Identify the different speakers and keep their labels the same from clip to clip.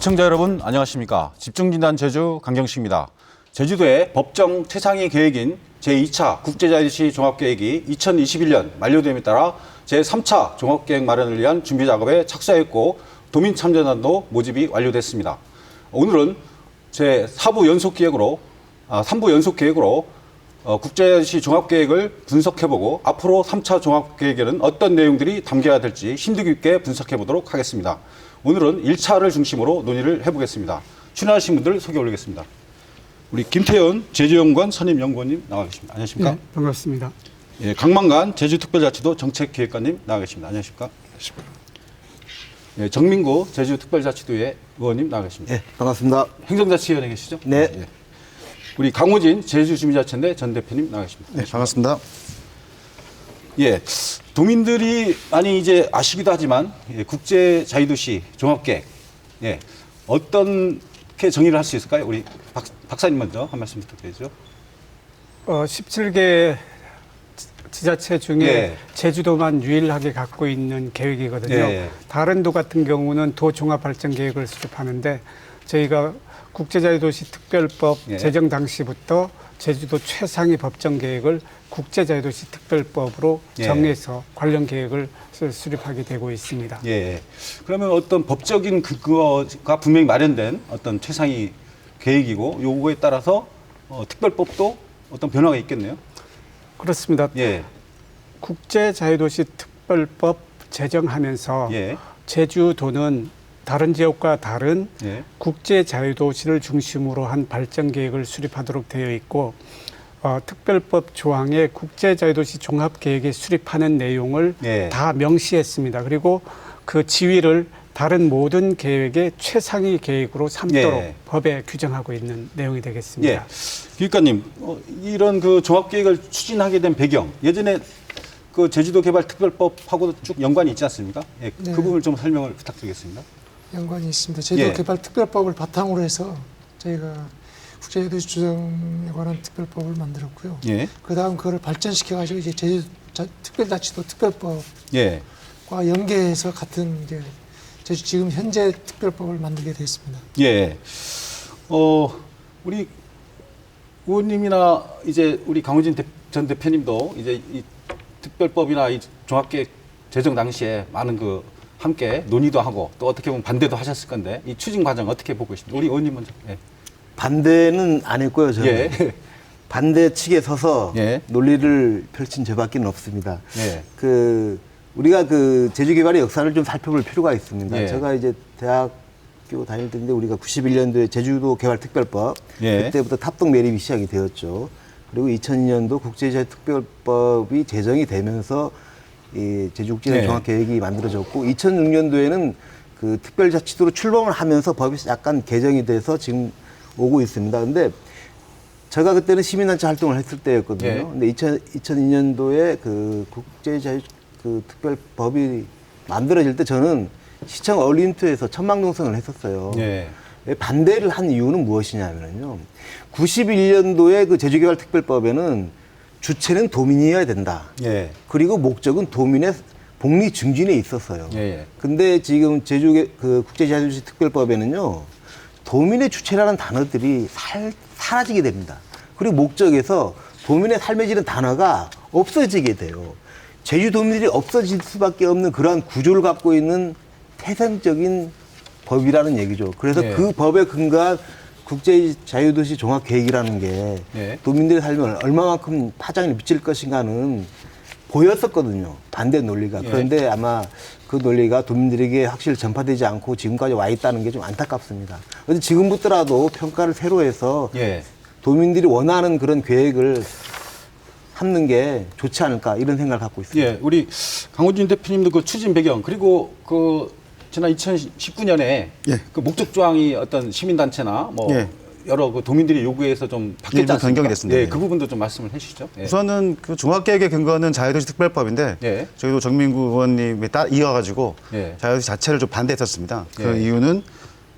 Speaker 1: 시청자 여러분 안녕하십니까. 집중진단 제주 강경식입니다. 제주도의 법정 최상위 계획인 제2차 국제자유도시 종합계획이 2021년 만료됨에 따라 제3차 종합계획 마련을 위한 준비 작업에 착수했고 도민참여단도 모집이 완료됐습니다. 오늘은 제4부 연속계획으로 3부 연속계획으로 국제자유도시 종합계획을 분석해보고 앞으로 3차 종합계획에는 어떤 내용들이 담겨야 될지 심도 깊게 분석해보도록 하겠습니다. 오늘은 1차를 중심으로 논의를 해보겠습니다. 출연하신 분들 소개 올리겠습니다. 우리 김태현 제주연구원 선임연구원님 나와 계십니다. 안녕하십니까?
Speaker 2: 네, 반갑습니다.
Speaker 1: 예, 강만관 제주특별자치도 정책기획관님 나와 계십니다. 안녕하십니까? 예, 정민구 제주특별자치도의 의원님 나와 계십니다.
Speaker 3: 네, 반갑습니다.
Speaker 1: 행정자치위원회 계시죠?
Speaker 3: 네.
Speaker 1: 예. 우리 강호진 제주주민자치연대 전 대표님 나와 계십니다.
Speaker 3: 네, 반갑습니다.
Speaker 1: 예, 도민들이 많이 이제 아시기도 하지만 국제 자유도시 종합계획 어떻게 정의를 할 수 있을까요? 우리 박사님 먼저 한 말씀 부탁드리죠.
Speaker 2: 17개 지자체 중에
Speaker 1: 예.
Speaker 2: 제주도만 유일하게 갖고 있는 계획이거든요.
Speaker 1: 예.
Speaker 2: 다른 도 같은 경우는 도 종합발전계획을 수립하는데 저희가 국제자유도시 특별법
Speaker 1: 예.
Speaker 2: 제정 당시부터 제주도 최상위 법정계획을 국제자유도시 특별법으로
Speaker 1: 예.
Speaker 2: 정해서 관련 계획을 수립하게 되고 있습니다.
Speaker 1: 예. 그러면 어떤 법적인 근거가 분명히 마련된 어떤 최상위 계획이고 요거에 따라서 특별법도 어떤 변화가 있겠네요.
Speaker 2: 그렇습니다.
Speaker 1: 예.
Speaker 2: 국제자유도시 특별법 제정하면서
Speaker 1: 예.
Speaker 2: 제주도는 다른 지역과 다른
Speaker 1: 예.
Speaker 2: 국제자유도시를 중심으로 한 발전계획을 수립하도록 되어 있고 특별법 조항에 국제자유도시 종합계획에 수립하는 내용을
Speaker 1: 예.
Speaker 2: 다 명시했습니다. 그리고 그 지위를 다른 모든 계획의 최상위 계획으로 삼도록
Speaker 1: 예.
Speaker 2: 법에 규정하고 있는 내용이 되겠습니다.
Speaker 1: 예. 기획관님, 이런 그 종합계획을 추진하게 된 배경, 예전에 그 제주도 개발 특별법하고도 쭉 연관이 있지 않습니까? 예,
Speaker 4: 네.
Speaker 1: 그 부분을 좀 설명을 부탁드리겠습니다.
Speaker 4: 연관이 있습니다. 제주도
Speaker 1: 예.
Speaker 4: 개발 특별법을 바탕으로 해서 저희가 국제도시 조정에 관한 특별법을 만들었고요.
Speaker 1: 예.
Speaker 4: 그다음 그거를 발전시켜가지고 이제 제주 특별자치도 특별법과
Speaker 1: 예.
Speaker 4: 연계해서 같은 이제 제주 지금 현재 특별법을 만들게 됐습니다.
Speaker 1: 예. 우리 의원님이나 이제 우리 강호진 전 대표님도 이제 이 특별법이나 이 종합계획 제정 당시에 많은 그 함께 논의도 하고 또 어떻게 보면 반대도 하셨을 건데 이 추진 과정 어떻게 보고 있습니까? 우리 의원님 먼저. 예.
Speaker 3: 반대는 안 했고요, 저는.
Speaker 1: 예.
Speaker 3: 반대 측에 서서
Speaker 1: 예.
Speaker 3: 논리를 펼친 저밖에 없습니다.
Speaker 1: 예.
Speaker 3: 우리가 제주 개발의 역사를 좀 살펴볼 필요가 있습니다.
Speaker 1: 예.
Speaker 3: 제가 이제 대학교 다닐 때인데 우리가 91년도에 제주도 개발 특별법
Speaker 1: 예.
Speaker 3: 그때부터 탑동 매립이 시작이 되었죠. 그리고 2002년도 국제자유 특별법이 제정이 되면서 이 제주국제자유
Speaker 1: 네.
Speaker 3: 종합계획이 만들어졌고 2006년도에는 그 특별자치도로 출범을 하면서 법이 약간 개정이 돼서 지금 오고 있습니다. 근데 제가 그때는 시민단체 활동을 했을 때였거든요.
Speaker 1: 네.
Speaker 3: 근데 2002년도에 그 국제자유 그 특별법이 만들어질 때 저는 시청 어린투에서 천막농성을 했었어요.
Speaker 1: 예.
Speaker 3: 반대를 한 이유는 무엇이냐면요. 91년도에 그 제주개발특별법에는 주체는 도민이어야 된다.
Speaker 1: 예.
Speaker 3: 그리고 목적은 도민의 복리 증진에 있었어요.
Speaker 1: 예.
Speaker 3: 근데 지금 그 국제자유도시 특별법에는요, 도민의 주체라는 단어들이 사라지게 됩니다. 그리고 목적에서 도민의 삶에 지는 단어가 없어지게 돼요. 제주도민들이 없어질 수밖에 없는 그러한 구조를 갖고 있는 태생적인 법이라는 얘기죠. 그래서
Speaker 1: 예.
Speaker 3: 그 법에 근거한 국제자유도시 종합계획이라는 게
Speaker 1: 예.
Speaker 3: 도민들의 삶에 얼마만큼 파장을 미칠 것인가는 보였었거든요. 반대 논리가.
Speaker 1: 예.
Speaker 3: 그런데 아마 그 논리가 도민들에게 확실히 전파되지 않고 지금까지 와 있다는 게 좀 안타깝습니다. 그런데 지금부터라도 평가를 새로 해서
Speaker 1: 예.
Speaker 3: 도민들이 원하는 그런 계획을 삼는 게 좋지 않을까 이런 생각을 갖고 있습니다.
Speaker 1: 예, 우리 강호준 대표님도 그 추진 배경 그리고 그 지난 2019년에
Speaker 5: 예.
Speaker 1: 그 목적 조항이 어떤 시민단체나 뭐
Speaker 5: 예.
Speaker 1: 여러 그 도민들의 요구에서 좀 바뀌었지
Speaker 5: 일부
Speaker 1: 않습니까?
Speaker 5: 변경이 됐습니다.
Speaker 1: 예,
Speaker 5: 예.
Speaker 1: 그 부분도 좀 말씀을 해주시죠. 예.
Speaker 5: 우선은 그 종합계획의 근거는 자유도시 특별법인데
Speaker 1: 예.
Speaker 5: 저희도 정민구 의원님이 이어가지고
Speaker 1: 예.
Speaker 5: 자유도시 자체를 좀 반대했었습니다. 그
Speaker 1: 예.
Speaker 5: 이유는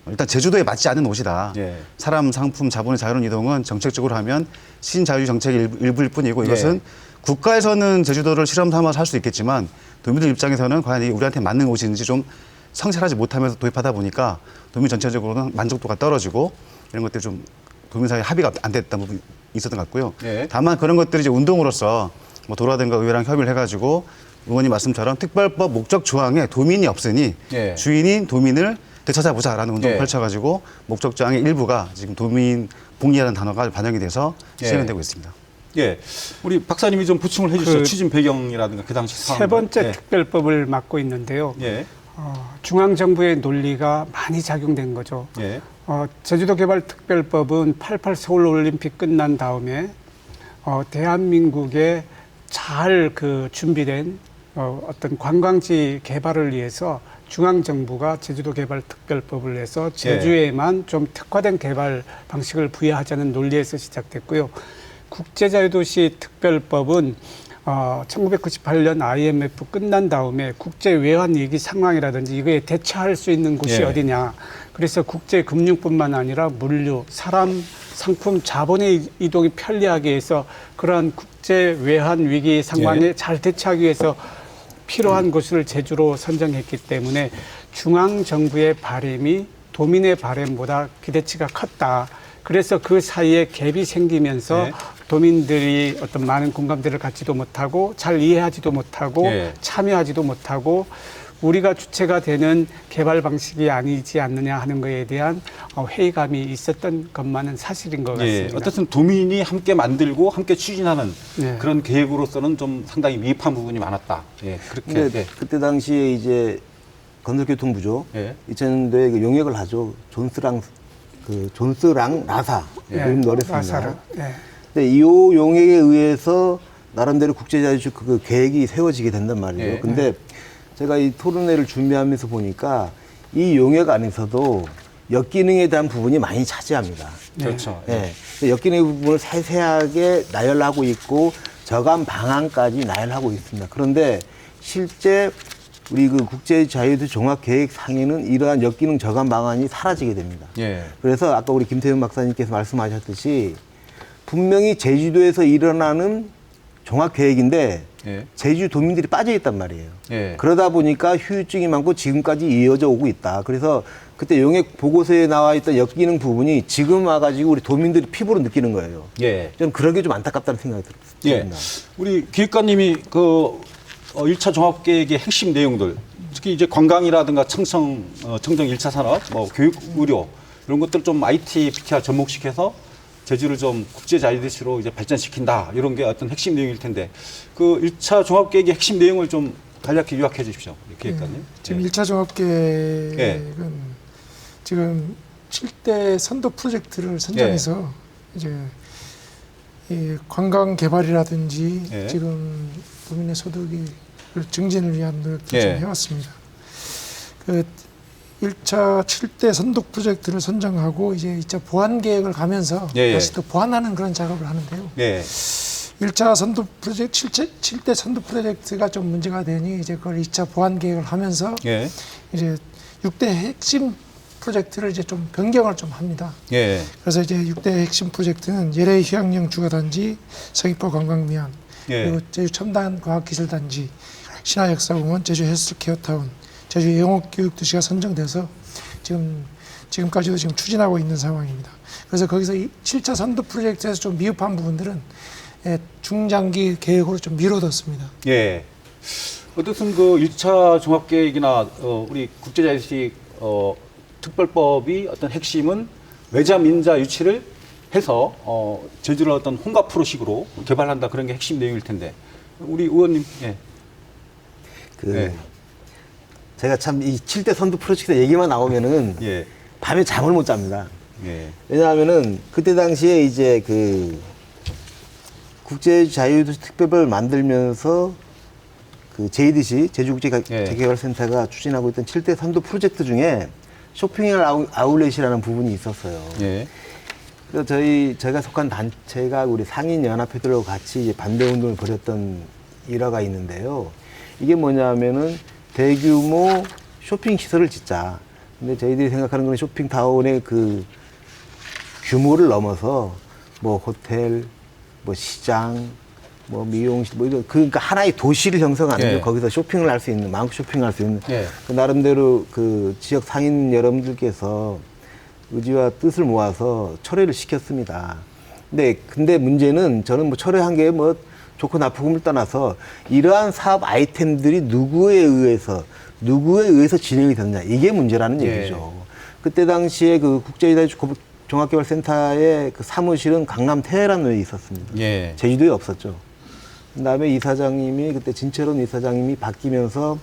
Speaker 5: 일단 제주도에 맞지 않는 옷이다.
Speaker 1: 예.
Speaker 5: 사람, 상품, 자본의 자유로운 이동은 정책적으로 하면 신자유주의 정책의 일부일 뿐이고 이것은
Speaker 1: 예.
Speaker 5: 국가에서는 제주도를 실험 삼아서 할 수 있겠지만 도민들 입장에서는 과연 이게 우리한테 맞는 옷인지 좀 성찰하지 못하면서 도입하다 보니까 도민 전체적으로는 만족도가 떨어지고 이런 것들이 좀 도민 사이에 합의가 안 됐던 부분이 있었던 것 같고요.
Speaker 1: 예.
Speaker 5: 다만 그런 것들이 이제 운동으로서 뭐 도라든가 의회랑 협의를 해가지고 의원님 말씀처럼 특별법 목적 조항에 도민이 없으니
Speaker 1: 예.
Speaker 5: 주인인 도민을 되찾아보자라는 운동을
Speaker 1: 예.
Speaker 5: 펼쳐가지고 목적 조항의 일부가 지금 도민 복리라는 단어가 반영이 돼서
Speaker 1: 예.
Speaker 5: 시행이 되고 있습니다.
Speaker 1: 예, 우리 박사님이 좀 보충을 해주시죠.
Speaker 2: 그
Speaker 1: 추진 배경이라든가 그 당시 상황.
Speaker 2: 세 번째
Speaker 1: 예.
Speaker 2: 특별법을 맡고 있는데요.
Speaker 1: 예.
Speaker 2: 중앙정부의 논리가 많이 작용된 거죠.
Speaker 1: 예.
Speaker 2: 제주도 개발 특별법은 88 서울 올림픽 끝난 다음에 대한민국에 잘 그 준비된 어떤 관광지 개발을 위해서 중앙정부가 제주도 개발 특별법을 내서 제주에만 좀 특화된 개발 방식을 부여하자는 논리에서 시작됐고요. 국제자유도시 특별법은 1998년 IMF 끝난 다음에 국제 외환 위기 상황이라든지 이거에 대처할 수 있는 곳이
Speaker 1: 예.
Speaker 2: 어디냐. 그래서 국제 금융뿐만 아니라 물류, 사람, 상품, 자본의 이동이 편리하게 해서 그러한 국제 외환 위기 상황에
Speaker 1: 예.
Speaker 2: 잘 대처하기 위해서 필요한 곳을 제주로 선정했기 때문에 중앙 정부의 바람이 도민의 바람보다 기대치가 컸다. 그래서 그 사이에 갭이 생기면서
Speaker 1: 네.
Speaker 2: 도민들이 어떤 많은 공감대를 갖지도 못하고 잘 이해하지도 못하고
Speaker 1: 네.
Speaker 2: 참여하지도 못하고 우리가 주체가 되는 개발 방식이 아니지 않느냐 하는 것에 대한 회의감이 있었던 것만은 사실인 것
Speaker 1: 예.
Speaker 2: 같습니다.
Speaker 1: 어떻든 도민이 함께 만들고 함께 추진하는
Speaker 2: 네.
Speaker 1: 그런 계획으로서는 좀 상당히 미흡한 부분이 많았다. 예. 그렇게.
Speaker 3: 근데
Speaker 1: 예.
Speaker 3: 그때 당시에 이제 건설교통부죠.
Speaker 1: 예.
Speaker 3: 2000년도에 그 용역을 하죠. 존스랑 라사 이름 어렸습니다.
Speaker 2: 라사르. 예.
Speaker 3: 근데 이 용역에 의해서 나름대로 국제자유주의 그 계획이 세워지게 된단 말이에요.
Speaker 1: 예.
Speaker 3: 근데 제가 이 토론회를 준비하면서 보니까 이 용역 안에서도 역기능에 대한 부분이 많이 차지합니다.
Speaker 1: 그렇죠.
Speaker 3: 예. 근데 역기능 부분을 세세하게 나열하고 있고 저감 방안까지 나열하고 있습니다. 그런데 실제 우리 그 국제자유도시 종합계획상에는 이러한 역기능 저감 방안이 사라지게 됩니다.
Speaker 1: 예.
Speaker 3: 그래서 아까 우리 김태훈 박사님께서 말씀하셨듯이 분명히 제주도에서 일어나는 종합계획인데
Speaker 1: 예.
Speaker 3: 제주 도민들이 빠져 있단 말이에요.
Speaker 1: 예.
Speaker 3: 그러다 보니까 휴유증이 많고 지금까지 이어져 오고 있다. 그래서 그때 용역 보고서에 나와 있던 역기능 부분이 지금 와가지고 우리 도민들이 피부로 느끼는 거예요.
Speaker 1: 예.
Speaker 3: 저는 그런 게 좀 안타깝다는 생각이
Speaker 1: 예.
Speaker 3: 듭니다.
Speaker 1: 우리 기획관님이 그 1차 종합계획의 핵심 내용들, 특히 이제 관광이라든가 청정 1차 산업, 뭐 교육, 의료 이런 것들 좀 IT, BTR 접목시켜서 제주를 좀 국제자유도시로 이제 발전시킨다 이런 게 어떤 핵심 내용일 텐데 그 1차 종합계획의 핵심 내용을 좀 간략히 요약해 주십시오, 기획관님.
Speaker 4: 지금
Speaker 1: 예.
Speaker 4: 1차 종합계획은 지금 7대 선도 프로젝트를 선정해서 이제 이 관광 개발이라든지
Speaker 1: 예.
Speaker 4: 지금 도민의 소득이 증진을 위한 노력들을 좀 해왔습니다. 그 1차 7대 선도 프로젝트를 선정하고 이제 2차 보완 계획을 가면서 다시 또 보완하는 그런 작업을 하는데요.
Speaker 1: 예.
Speaker 4: 1차 선도 프로젝트 7대 선도 프로젝트가 좀 문제가 되니 이제 그걸 2차 보완 계획을 하면서
Speaker 1: 예.
Speaker 4: 이제 6대 핵심 프로젝트를 이제 좀 변경을 좀 합니다.
Speaker 1: 예.
Speaker 4: 그래서 이제 6대 핵심 프로젝트는 예래 휴양령 주거단지, 서귀포 관광미안,
Speaker 1: 예.
Speaker 4: 그리고 제주 첨단 과학기술단지, 신화역사공원, 제주 헬스케어타운, 제주 영어교육도시가 선정돼서 지금까지도 지금 추진하고 있는 상황입니다. 그래서 거기서 7차 선도 프로젝트에서 좀 미흡한 부분들은 중장기 계획으로 좀 미뤄뒀습니다.
Speaker 1: 예. 어떻든 그 1차 종합계획이나 우리 국제자유도시 특별법이 어떤 핵심은 외자 민자 유치를 해서 제주를 어떤 혼합 프로식으로 개발한다 그런 게 핵심 내용일 텐데 우리 의원님. 예. 예.
Speaker 3: 제가 참 이 7대 선도 프로젝트 얘기만 나오면은
Speaker 1: 예.
Speaker 3: 밤에 잠을 못 잡니다.
Speaker 1: 예.
Speaker 3: 왜냐하면은 그때 당시에 이제 그 국제자유도시 특별법을 만들면서 그 JDC 제주국제재개발센터가 추진하고 있던 7대 선도 프로젝트 중에 쇼핑 아울렛이라는 부분이 있었어요.
Speaker 1: 예.
Speaker 3: 그래서 저희가 속한 단체가 우리 상인 연합회들하고 같이 이제 반대 운동을 벌였던 일화가 있는데요. 이게 뭐냐면은 대규모 쇼핑 시설을 짓자. 근데 저희들이 생각하는 건 쇼핑타운의 그 규모를 넘어서 뭐 호텔, 뭐 시장, 뭐 미용실, 뭐 이런 그러니까 하나의 도시를 형성하는
Speaker 1: 예.
Speaker 3: 거예요. 거기서 쇼핑을 할 수 있는, 마음껏 쇼핑할 수 있는
Speaker 1: 예.
Speaker 3: 그 나름대로 그 지역 상인 여러분들께서 의지와 뜻을 모아서 철회를 시켰습니다. 근데 문제는 저는 뭐 철회한 게 뭐 좋고 나쁘고를 떠나서 이러한 사업 아이템들이 누구에 의해서 진행이 됐냐 이게 문제라는
Speaker 1: 예.
Speaker 3: 얘기죠. 그때 당시에 그 국제자유도시 종합개발센터의 그 사무실은 강남 테헤란로에 있었습니다.
Speaker 1: 예.
Speaker 3: 제주도에 없었죠. 그다음에 이사장님이 그때 진철원 이사장님이 바뀌면서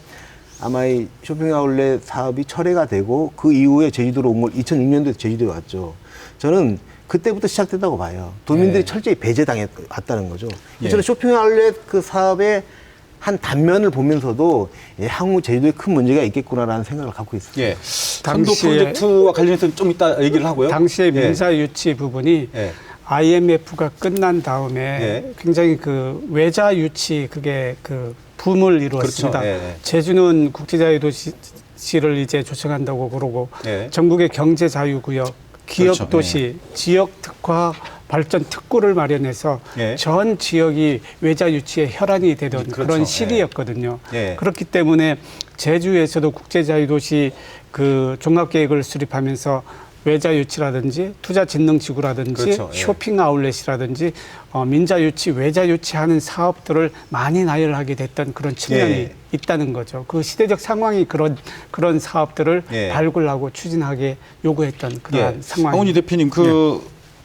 Speaker 3: 아마 이 쇼핑아울렛 사업이 철회가 되고 그 이후에 제주도로 온 걸 2006년도에 제주도에 왔죠. 저는 그때부터 시작됐다고 봐요. 도민들이
Speaker 1: 예.
Speaker 3: 철저히 배제당해 왔다는 거죠.
Speaker 1: 예.
Speaker 3: 저는 쇼핑아울렛 그 사업의 한 단면을 보면서도 향후 제주도에 큰 문제가 있겠구나라는 생각을 갖고 있습니다.
Speaker 1: 예. 선도
Speaker 2: 당시에-
Speaker 1: 프로젝트와 관련해서 좀 이따 얘기를 하고요.
Speaker 2: 당시에
Speaker 1: 예.
Speaker 2: 민사 유치 부분이
Speaker 1: 예.
Speaker 2: IMF가 끝난 다음에
Speaker 1: 예.
Speaker 2: 굉장히 그 외자 유치 그게 그 붐을 이루었습니다.
Speaker 1: 그렇죠. 예.
Speaker 2: 제주는 국제자유도시를 이제 조성한다고 그러고
Speaker 1: 예.
Speaker 2: 전국의 경제자유구역, 기업도시,
Speaker 1: 그렇죠.
Speaker 2: 지역 특화 발전 특구를 마련해서
Speaker 1: 예.
Speaker 2: 전 지역이 외자 유치의 혈안이 되던
Speaker 1: 그렇죠.
Speaker 2: 그런 시기였거든요.
Speaker 1: 예.
Speaker 2: 그렇기 때문에 제주에서도 국제자유도시 그 종합계획을 수립하면서 외자 유치라든지 투자 진흥 지구라든지
Speaker 1: 그렇죠. 예.
Speaker 2: 쇼핑 아울렛이라든지 민자 유치, 외자 유치하는 사업들을 많이 나열하게 됐던 그런 측면이
Speaker 1: 예.
Speaker 2: 있다는 거죠. 그 시대적 상황이 그런 사업들을
Speaker 1: 예.
Speaker 2: 발굴하고 추진하게 요구했던 그러한
Speaker 1: 예.
Speaker 2: 상황입니다.
Speaker 1: 황운희 대표님,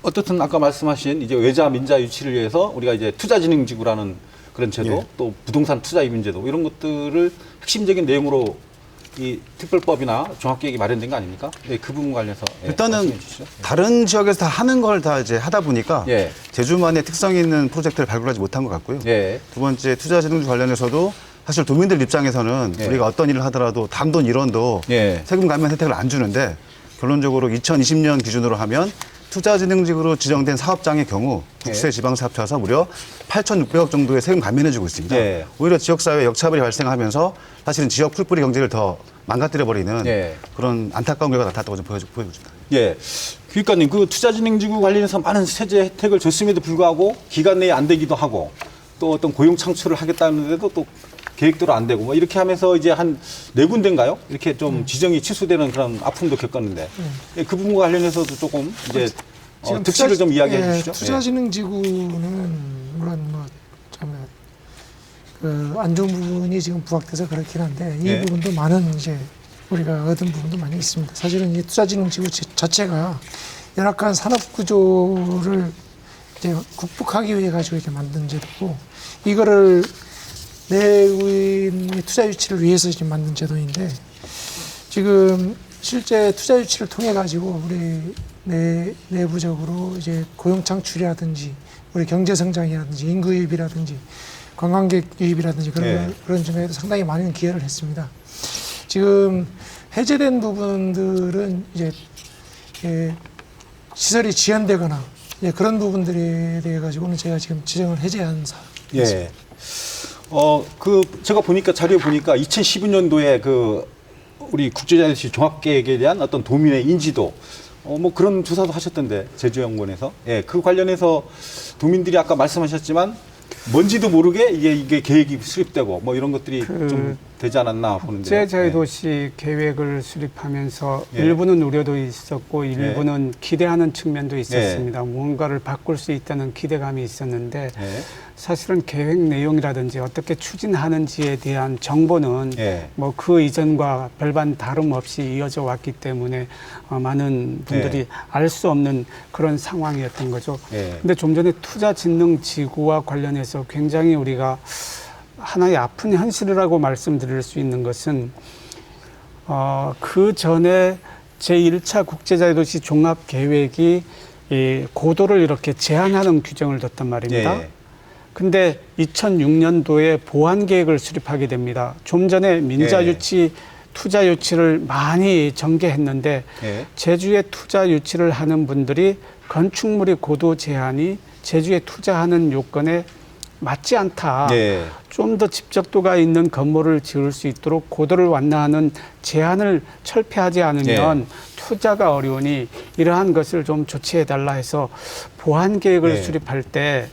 Speaker 1: 어떻든 아까 말씀하신 이제 외자 민자 유치를 위해서 우리가 이제 투자진흥지구라는 그런 제도,
Speaker 3: 예.
Speaker 1: 또 부동산 투자 이민제도 이런 것들을 핵심적인 내용으로 이 특별법이나 종합계획이 마련된 거 아닙니까? 네, 그 부분 관련해서
Speaker 5: 일단은
Speaker 1: 말씀해 주시죠.
Speaker 5: 다른 지역에서 다 하는 걸 다 이제 하다 보니까
Speaker 1: 예.
Speaker 5: 제주만의 특성 있는 프로젝트를 발굴하지 못한 것 같고요.
Speaker 1: 예.
Speaker 5: 두 번째 투자진흥주 관련해서도 사실 도민들 입장에서는
Speaker 1: 예.
Speaker 5: 우리가 어떤 일을 하더라도 담돈 1원도
Speaker 1: 예.
Speaker 5: 세금 감면 혜택을 안 주는데 결론적으로 2020년 기준으로 하면 투자진흥직으로 지정된 사업장의 경우 국세지방세 합쳐서 무려 8,600억 정도의 세금 감면해주고 있습니다.
Speaker 1: 예.
Speaker 5: 오히려 지역사회 역차별이 발생하면서 사실은 지역 풀뿌리 경제를 더 망가뜨려버리는
Speaker 1: 예.
Speaker 5: 그런 안타까운 결과가 나타났다고 좀 보여주고 있습니다.
Speaker 1: 예. 교육관님, 그 투자진흥지구 관련해서 많은 세제 혜택을 줬음에도 불구하고 기간 내에 안 되기도 하고 또 어떤 고용 창출을 하겠다는데도 또 계획대로 안 되고 뭐 이렇게 하면서 이제 한 4군데인가요? 이렇게 좀 지정이 취소되는 그런 아픔도 겪었는데 예, 그 부분과 관련해서도 조금 이제 득실을 좀 이야기해 주시죠.
Speaker 4: 투자진흥지구는 물론 안 좋은 부분이 지금 부각돼서 그렇긴 한데 이
Speaker 1: 예.
Speaker 4: 부분도 많은 이제 우리가 얻은 부분도 많이 있습니다. 사실은 이 투자진흥지구 자체가 열악한 산업 구조를 이제 극복하기 위해 가지고 이렇게 만든 제도고 이거를 내부인의 투자 유치를 위해서 지금 만든 제도인데 지금 실제 투자 유치를 통해 가지고 우리 내부적으로 이제 고용 창출이라든지 우리 경제 성장이라든지 인구 유입이라든지 관광객 유입이라든지 그런 점에도 상당히 많은 기여를 했습니다. 지금 해제된 부분들은 이제 시설이 지연되거나 그런 부분들에 대해 가지고는 제가 지금 지정을 해제한 사항입니다.
Speaker 1: 예. 제가 보니까 자료에 보니까 2012년도에 그 우리 국제자유도시 종합계획에 대한 어떤 도민의 인지도 뭐 그런 조사도 하셨던데 제주연구원에서 그 관련해서 도민들이 아까 말씀하셨지만 뭔지도 모르게 이게 계획이 수립되고 뭐 이런 것들이 좀 되지 않았나 보는데.
Speaker 2: 국제자유도시 계획을 수립하면서
Speaker 1: 예.
Speaker 2: 일부는 우려도 있었고 일부는 기대하는 측면도 있었습니다. 무언가를 바꿀 수 있다는 기대감이 있었는데 사실은 계획 내용이라든지 어떻게 추진하는지에 대한 정보는 뭐 그 이전과 별반 다름없이 이어져 왔기 때문에 많은 분들이 알 수 없는 그런 상황이었던 거죠. 근데 좀 전에 투자진흥지구와 관련해서 굉장히 우리가 하나의 아픈 현실이라고 말씀드릴 수 있는 것은 그 전에 제1차 국제자유도시 종합계획이 이 고도를 이렇게 제한하는 규정을 뒀단 말입니다. 근데 2006년도에 보완 계획을 수립하게 됩니다. 좀 전에 민자 유치, 투자 유치를 많이 전개했는데
Speaker 1: 예.
Speaker 2: 제주에 투자 유치를 하는 분들이 건축물의 고도 제한이 제주에 투자하는 요건에 맞지 않다.
Speaker 1: 예.
Speaker 2: 좀 더 집적도가 있는 건물을 지을 수 있도록 고도를 완화하는 제한을 철폐하지 않으면 투자가 어려우니 이러한 것을 좀 조치해달라 해서 보완 계획을
Speaker 1: 예.
Speaker 2: 수립할 때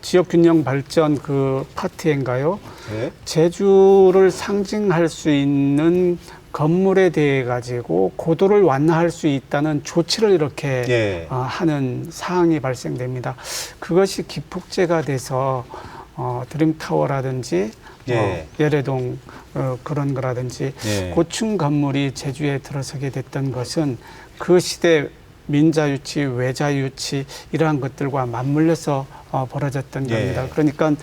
Speaker 2: 지역 균형 발전 그 파트인가요?
Speaker 1: 예.
Speaker 2: 제주를 상징할 수 있는 건물에 대해 가지고 고도를 완화할 수 있다는 조치를 이렇게
Speaker 1: 예.
Speaker 2: 하는 사항이 발생됩니다. 그것이 기폭제가 돼서 드림타워라든지
Speaker 1: 예.
Speaker 2: 예래동 그런 거라든지
Speaker 1: 예.
Speaker 2: 고층 건물이 제주에 들어서게 됐던 것은 그 시대 민자 유치, 외자 유치 이러한 것들과 맞물려서 벌어졌던
Speaker 1: 예.
Speaker 2: 겁니다. 그러니까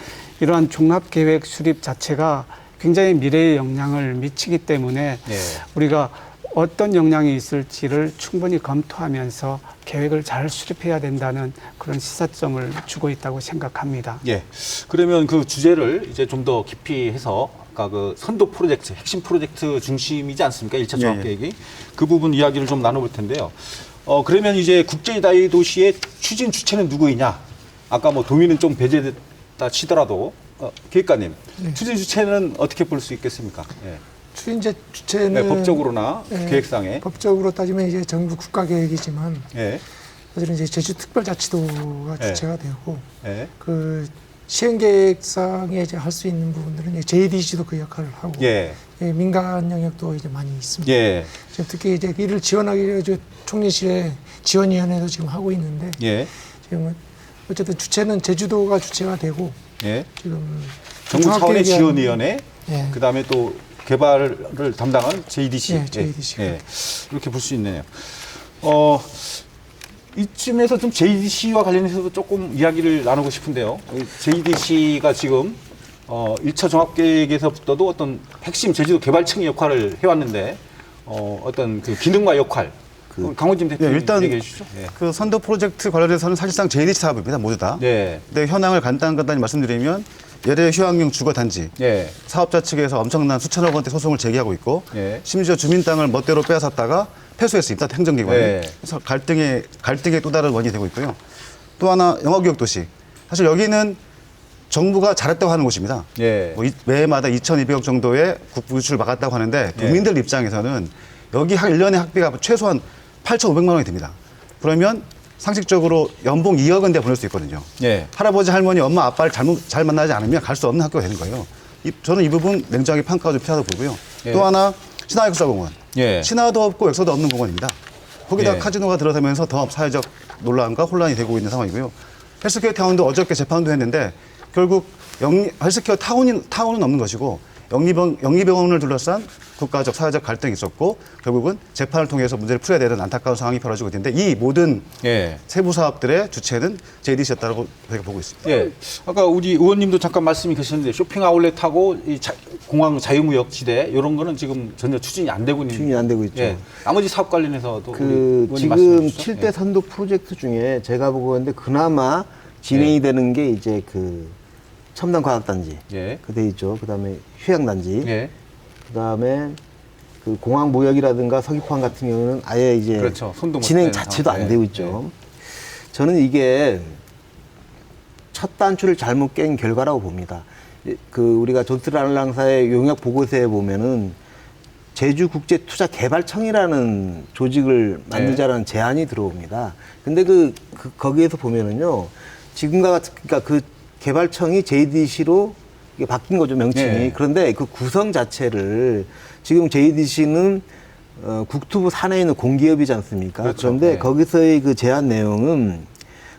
Speaker 2: 이러한 종합 계획 수립 자체가 굉장히 미래에 영향을 미치기 때문에
Speaker 1: 예.
Speaker 2: 우리가 어떤 영향이 있을지를 충분히 검토하면서 계획을 잘 수립해야 된다는 그런 시사점을 주고 있다고 생각합니다.
Speaker 1: 예. 그러면 그 주제를 이제 좀 더 깊이 해서 아까 그 선도 프로젝트, 핵심 프로젝트 중심이지 않습니까? 1차 종합계획이. 그 부분 이야기를 좀 나눠볼 텐데요. 그러면 이제 국제다이도시의 추진 주체는 누구이냐? 아까 뭐 도민은 좀 배제됐다 치더라도 계획관님, 추진 주체는 어떻게 볼 수 있겠습니까? 예.
Speaker 4: 추진제 주체는
Speaker 1: 네, 법적으로나 계획상에.
Speaker 4: 법적으로 따지면 이제 정부 국가 계획이지만
Speaker 1: 예.
Speaker 4: 사실은 이제 제주특별자치도가
Speaker 1: 예.
Speaker 4: 주체가 되고
Speaker 1: 예.
Speaker 4: 그 시행계획상에 이제 할 수 있는 부분들은 이제 JDC도 그 역할을 하고
Speaker 1: 예.
Speaker 4: 민간 영역도 이제 많이 있습니다.
Speaker 1: 예.
Speaker 4: 지금 특히 이제 이를 지원하기 위해 총리실에 지원위원회도 지금 하고 있는데
Speaker 1: 예.
Speaker 4: 지금 어쨌든 주체는 제주도가 주체가 되고
Speaker 1: 예.
Speaker 4: 지금
Speaker 1: 정부 차원의 지원위원회,
Speaker 4: 예.
Speaker 1: 그 다음에 또 개발을 담당한 JDC.
Speaker 4: 예, JDC.
Speaker 1: 예. 이렇게 볼 수 있네요. 이쯤에서 좀 JDC와 관련해서도 조금 이야기를 나누고 싶은데요. JDC가 지금 1차 종합계획에서부터도 어떤 핵심 제주도 개발청의 역할을 해왔는데 어떤 그 기능과 역할, 강원진 대표님
Speaker 5: 일단
Speaker 1: 얘기해 주시죠. 예.
Speaker 5: 그 선도 프로젝트 관련해서는 사실상 JDC 사업입니다. 모두 다.
Speaker 1: 네.
Speaker 5: 근데 현황을 간단히 말씀드리면 예래 휴양용 주거단지
Speaker 1: 예.
Speaker 5: 사업자 측에서 엄청난 수천억 원대 소송을 제기하고 있고
Speaker 1: 예.
Speaker 5: 심지어 주민 땅을 멋대로 빼앗았다가 패소했습니다. 행정기관이.
Speaker 1: 예.
Speaker 5: 그래서 갈등의 또 다른 원인이 되고 있고요. 또 하나 영어교육도시. 사실 여기는 정부가 잘했다고 하는 곳입니다.
Speaker 1: 예.
Speaker 5: 뭐 매해마다 2,200억 정도의 국부 유출을 막았다고 하는데 도민들 입장에서는 여기 1년에 학비가 최소한 8,500만 원이 됩니다. 그러면 상식적으로 연봉 2억은 돼 보낼 수 있거든요.
Speaker 1: 예.
Speaker 5: 할아버지, 할머니, 엄마, 아빠를 잘 만나지 않으면 갈 수 없는 학교가 되는 거예요. 저는 이 부분 냉정하게 평가가 좀 필요하다고 보고요.
Speaker 1: 예.
Speaker 5: 또 하나 신화역사공원.
Speaker 1: 예.
Speaker 5: 신화도 없고 역사도 없는 공원입니다. 거기다
Speaker 1: 예.
Speaker 5: 카지노가 들어서면서 더 사회적 논란과 혼란이 되고 있는 상황이고요. 헬스케어 타운도 어저께 재판도 했는데 결국 헬스케어 타운은 없는 것이고 영리병원을 둘러싼 국가적 사회적 갈등이 있었고 결국은 재판을 통해서 문제를 풀어야 되는 안타까운 상황이 벌어지고 있는데 이 모든
Speaker 1: 예.
Speaker 5: 세부 사업들의 주체는 JDC였다고 저희가 보고 있습니다.
Speaker 1: 예. 아까 우리 의원님도 잠깐 말씀이 계셨는데 쇼핑 아울렛하고 이 공항 자유무역 지대 이런 거는 지금 전혀 추진이 안 되고 있는.
Speaker 3: 추진이 안 되고 있죠.
Speaker 1: 예. 나머지 사업 관련해서도 우리
Speaker 3: 그
Speaker 1: 의원님
Speaker 3: 지금
Speaker 1: 말씀해 주시죠.
Speaker 3: 7대 선도 프로젝트 중에 제가 보고 있는데 그나마 진행이 되는 게 이제 그 첨단과학단지
Speaker 1: 예.
Speaker 3: 그 돼 있죠. 그다음에 휴양단지,
Speaker 1: 예.
Speaker 3: 그다음에 그 공항무역이라든가 서귀포항 같은 경우는 아예 이제
Speaker 1: 그렇죠. 손도 못
Speaker 3: 진행
Speaker 1: 대는
Speaker 3: 자체도
Speaker 1: 상황.
Speaker 3: 안
Speaker 1: 예.
Speaker 3: 되고 있죠. 저는 이게 첫 단추를 잘못 깬 결과라고 봅니다. 그 우리가 조트란랑사의 용역 보고서에 보면은 제주국제투자개발청이라는 조직을 만들자라는 제안이 들어옵니다. 근데 거기에서 보면은요, 지금과 같은, 그러니까 그 개발청이 JDC로 이게 바뀐 거죠, 명칭이.
Speaker 1: 네.
Speaker 3: 그런데 그 구성 자체를 지금 JDC는 국토부 산하에 있는 공기업이지 않습니까?
Speaker 1: 그렇죠.
Speaker 3: 그런데
Speaker 1: 네.
Speaker 3: 거기서의 그 제안 내용은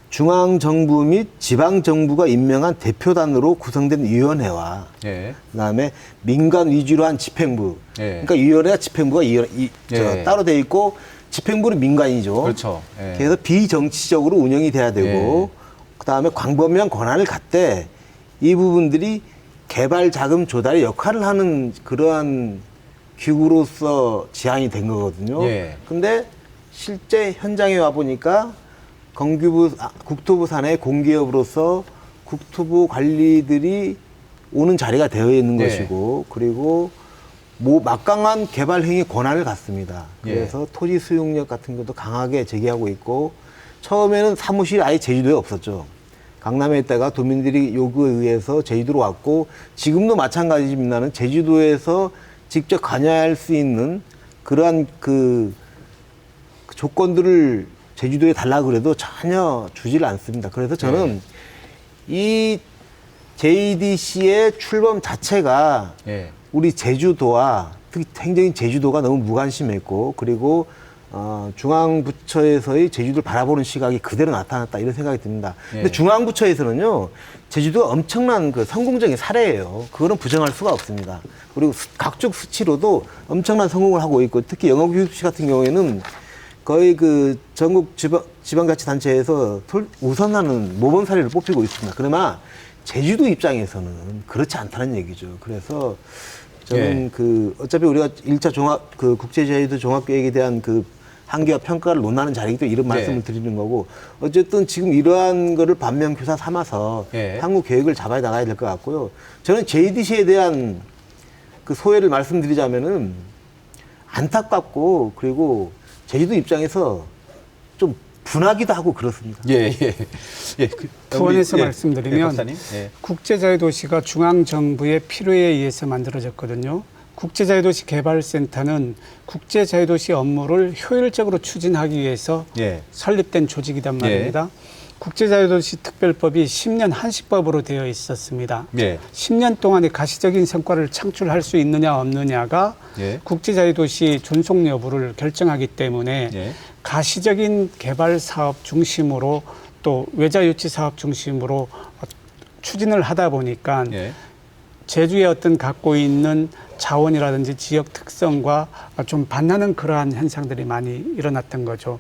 Speaker 3: 중앙정부 및 지방정부가 임명한 대표단으로 구성된 위원회와
Speaker 1: 예.
Speaker 3: 그다음에 민간 위주로 한 집행부.
Speaker 1: 예.
Speaker 3: 그러니까 위원회와 집행부가
Speaker 1: 예.
Speaker 3: 따로 돼 있고 집행부는 민간이죠.
Speaker 1: 그렇죠. 예.
Speaker 3: 그래서 비정치적으로 운영이 돼야 되고 그다음에 광범위한 권한을 갖되 이 부분들이 개발 자금 조달의 역할을 하는 그러한 기구로서 지향이 된 거거든요.
Speaker 1: 예.
Speaker 3: 근데 실제 현장에 와 보니까 국토부 산하의 공기업으로서 국토부 관리들이 오는 자리가 되어 있는
Speaker 1: 네.
Speaker 3: 것이고 그리고 막강한 개발 행위 권한을 갖습니다. 그래서 토지 수용력 같은 것도 강하게 제기하고 있고 처음에는 사무실이 아예 제주도에 없었죠. 강남에 있다가 도민들이 요구에 의해서 제주도로 왔고 지금도 마찬가지입니다는 제주도에서 직접 관여할 수 있는 그러한 그 조건들을 제주도에 달라고 그래도 전혀 주지를 않습니다. 그래서 저는 이 JDC의 출범 자체가
Speaker 1: 예.
Speaker 3: 우리 제주도와 특히 행정인 제주도가 너무 무관심했고 그리고 중앙부처에서의 제주도를 바라보는 시각이 그대로 나타났다 이런 생각이 듭니다. 근데 중앙부처에서는요 제주도가 엄청난 그 성공적인 사례예요. 그거는 부정할 수가 없습니다. 그리고 각종 수치로도 엄청난 성공을 하고 있고 특히 영어교육시 같은 경우에는 거의 그 전국 지방자치단체에서 우선하는 모범 사례를 뽑히고 있습니다. 그러나 제주도 입장에서는 그렇지 않다는 얘기죠. 그래서 저는 그 어차피 우리가 1차 종합 그 국제제주도 종합계획에 대한 그 한계와 평가를 논하는 자리이기 때문에 이런 말씀을 드리는 거고 어쨌든 지금 이러한 거를 반면교사 삼아서 향후 계획을 잡아 나가야 될 것 같고요. 저는 JDC에 대한 그 소회를 말씀드리자면은 안타깝고 그리고 제주도 입장에서 좀 분하기도 하고 그렇습니다.
Speaker 1: 예.
Speaker 2: 투원해서
Speaker 1: 우리,
Speaker 2: 말씀드리면
Speaker 1: 박사님. 예.
Speaker 2: 국제자유도시가 중앙정부의 필요에 의해서 만들어졌거든요. 국제자유도시 개발센터는 국제자유도시 업무를 효율적으로 추진하기 위해서 설립된 조직이란 말입니다. 국제자유도시 특별법이 10년 한시법으로 되어 있었습니다. 10년 동안의 가시적인 성과를 창출할 수 있느냐 없느냐가 국제자유도시 존속 여부를 결정하기 때문에 가시적인 개발 사업 중심으로 또 외자유치 사업 중심으로 추진을 하다 보니까 제주의 어떤 갖고 있는 자원이라든지 지역 특성과 좀 반하는 그러한 현상들이 많이 일어났던 거죠.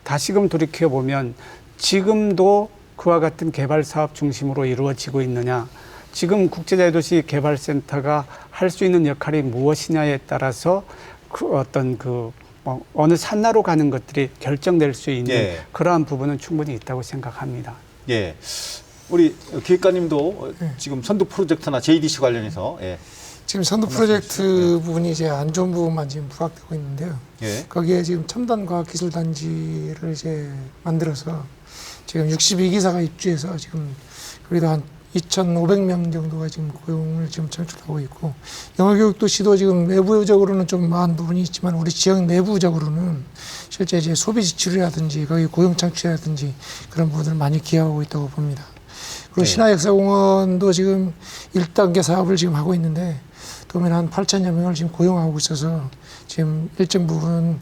Speaker 2: 다시금 돌이켜보면 지금도 그와 같은 개발 사업 중심으로 이루어지고 있느냐, 지금 국제자유도시 개발센터가 할 수 있는 역할이 무엇이냐에 따라서 그 어떤 어느 산나로 가는 것들이 결정될 수 있는 그러한 부분은 충분히 있다고 생각합니다.
Speaker 1: 우리 기획관님도 지금 선도 프로젝트나 JDC 관련해서
Speaker 4: 지금 선도 프로젝트 부분이 이제 안 좋은 부분만 지금 부각되고 있는데요. 거기에 지금 첨단과학기술단지를 이제 만들어서 지금 62기사가 입주해서 지금 그래도 한 2,500명 정도가 지금 고용을 지금 창출하고 있고 영어교육도시도 지금 외부적으로는 좀 많은 부분이 있지만 우리 지역 내부적으로는 실제 이제 소비 지출이라든지 거기 고용 창출이라든지 그런 부분을 많이 기여하고 있다고 봅니다. 그리고 신화역사공원도 지금 1단계 사업을 지금 하고 있는데 도민 한 8천여 명을 지금 고용하고 있어서 지금 일정 부분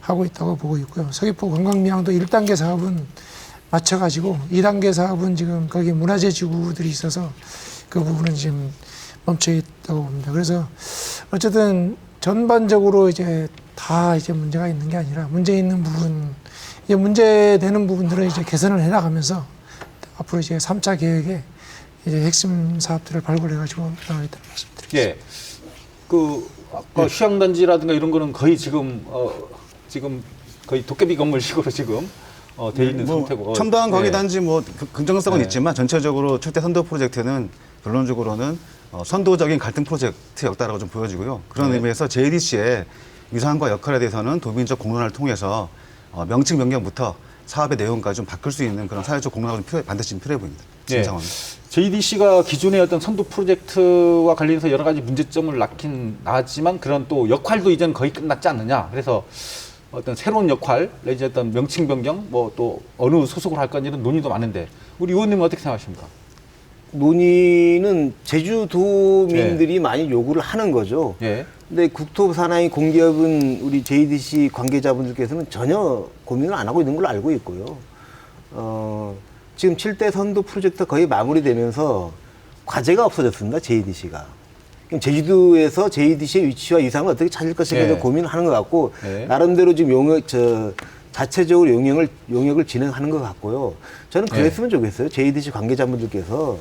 Speaker 4: 하고 있다고 보고 있고요. 서귀포 관광미항도 1단계 사업은 맞춰가지고 2단계 사업은 지금 거기 문화재 지구들이 있어서 그 부분은 지금 멈춰 있다고 봅니다. 그래서 어쨌든 전반적으로 이제 다 이제 문제가 있는 게 아니라 문제 있는 부분, 이제 문제되는 부분들을 이제 개선을 해나가면서 앞으로 이제 3차 계획에 이제 핵심 사업들을 발굴해가지고 나가겠다는 말씀드리겠습니다.
Speaker 1: 아까 휴양단지라든가 이런 거는 거의 지금 거의 도깨비 건물식으로 지금 돼 있는 상태고.
Speaker 5: 첨단 과기단지 긍정성은 있지만 전체적으로 초대 선도 프로젝트는 결론적으로는 선도적인 갈등 프로젝트였다라고 좀 보여지고요. 그런 의미에서 JDC의 위상과 역할에 대해서는 도민적 공론화를 통해서 명칭 변경부터 사업의 내용까지 좀 바꿀 수 있는 그런 사회적 공론화가 반드시 필요해 보입니다. 지금 상황은.
Speaker 1: JDC가 기존의 어떤 선도 프로젝트와 관련해서 여러 가지 문제점을 낳긴 나왔지만 그런 또 역할도 이제는 거의 끝났지 않느냐. 그래서 어떤 새로운 역할, 내지 어떤 명칭 변경, 또 어느 소속을 할 건지는 논의도 많은데 우리 의원님은 어떻게 생각하십니까?
Speaker 3: 논의는 제주도민들이 많이 요구를 하는 거죠. 근데 국토부 산하의 공기업은 우리 JDC 관계자분들께서는 전혀 고민을 안 하고 있는 걸로 알고 있고요. 지금 7대 선도 프로젝트 거의 마무리되면서 과제가 없어졌습니다. JDC가. 제주도에서 JDC의 위치와 위상을 어떻게 찾을 것인가에 대해서 고민을 하는 것 같고 나름대로 지금 자체적으로 용역을 진행하는 것 같고요. 저는 그랬으면 좋겠어요. JDC 관계자분들께서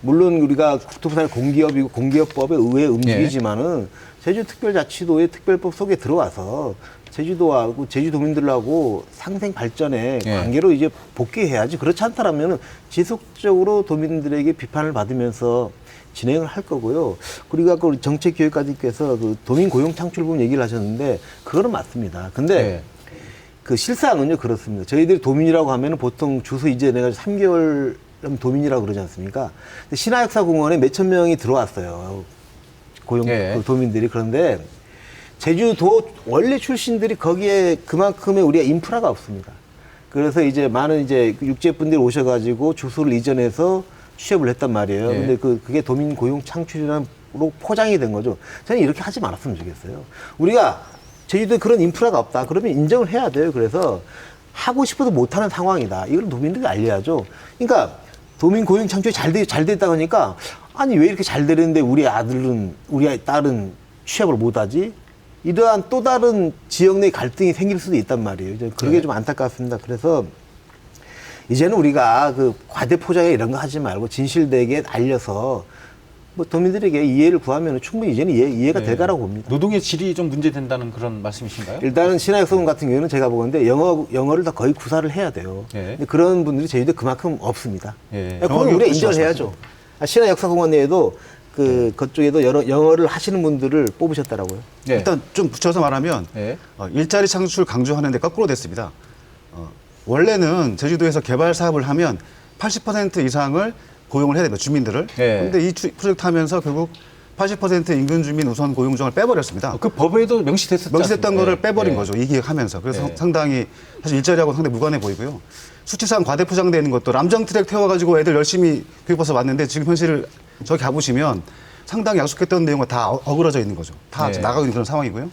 Speaker 3: 물론 우리가 국토부산의 공기업이고 공기업법에 의해 움직이지만은 제주특별자치도의 특별법 속에 들어와서 제주도하고 제주도민들하고 상생 발전의
Speaker 1: 예.
Speaker 3: 관계로 이제 복귀해야지. 그렇지 않다라면 지속적으로 도민들에게 비판을 받으면서 진행을 할 거고요. 그리고 아까 우리 정책기획관님께서 그 도민 고용 창출 부분 얘기를 하셨는데 그거는 맞습니다. 근데
Speaker 1: 예.
Speaker 3: 그 실상은요 그렇습니다. 저희들이 도민이라고 하면은 보통 주소 이전해가지고 3개월 도민이라고 그러지 않습니까? 근데 신화역사공원에 몇천 명이 들어왔어요. 고용
Speaker 1: 예.
Speaker 3: 그 도민들이. 그런데 제주도 원래 출신들이 거기에 그만큼의 우리가 인프라가 없습니다. 그래서 이제 많은 이제 육지분들이 오셔가지고 주소를 이전해서 취업을 했단 말이에요.
Speaker 1: 예.
Speaker 3: 근데 그게 도민 고용 창출이라는 로 포장이 된 거죠. 저는 이렇게 하지 말았으면 좋겠어요. 우리가 제주도에 그런 인프라가 없다. 그러면 인정을 해야 돼요. 그래서 하고 싶어도 못하는 상황이다. 이걸 도민들에게 알려야죠. 그러니까 도민 고용 창출이 잘 됐다고 하니까 아니 왜 이렇게 잘 되는데 우리 아들은 우리 딸은 취업을 못하지? 이러한 또 다른 지역 내 갈등이 생길 수도 있단 말이에요. 그게
Speaker 1: 네.
Speaker 3: 좀 안타깝습니다. 그래서 이제는 우리가 그 과대 포장에 이런 거 하지 말고 진실되게 알려서 뭐 도민들에게 이해를 구하면 충분히 이제는 이해가 될 거라고 봅니다.
Speaker 1: 노동의 질이 좀 문제된다는 그런 말씀이신가요?
Speaker 3: 일단은 신화역사공 같은 경우는 제가 보건데 영어를 다 거의 구사를 해야 돼요.
Speaker 1: 예.
Speaker 3: 근데 그런 분들이 제주도에 그만큼 없습니다.
Speaker 1: 예.
Speaker 3: 그건 우리가 인정을 해야죠. 신화역사공원 내에도 그쪽에도 영어를 하시는 분들을 뽑으셨더라고요.
Speaker 1: 예.
Speaker 5: 일단 좀 붙여서 말하면
Speaker 1: 예.
Speaker 5: 일자리 창출 강조하는데 거꾸로 됐습니다. 원래는 제주도에서 개발 사업을 하면 80% 이상을 고용을 해야 됩니다. 주민들을.
Speaker 1: 예.
Speaker 5: 그런데 이 프로젝트 하면서 결국 80% 인근 주민 우선 고용정을 빼버렸습니다.
Speaker 1: 그 법에도 명시됐었죠.
Speaker 5: 명시됐던 거를 빼버린
Speaker 1: 예.
Speaker 5: 거죠. 이 기획하면서. 그래서
Speaker 1: 예.
Speaker 5: 상당히 사실 일자리하고 상당히 무관해 보이고요. 수치상 과대 포장되는 것도 람정 트랙 태워가지고 애들 열심히 교육받아서 왔는데 지금 현실을 저기 가보시면 상당히 약속했던 내용과 다 어그러져 있는 거죠. 다
Speaker 1: 예.
Speaker 5: 나가고 있는 그런 상황이고요.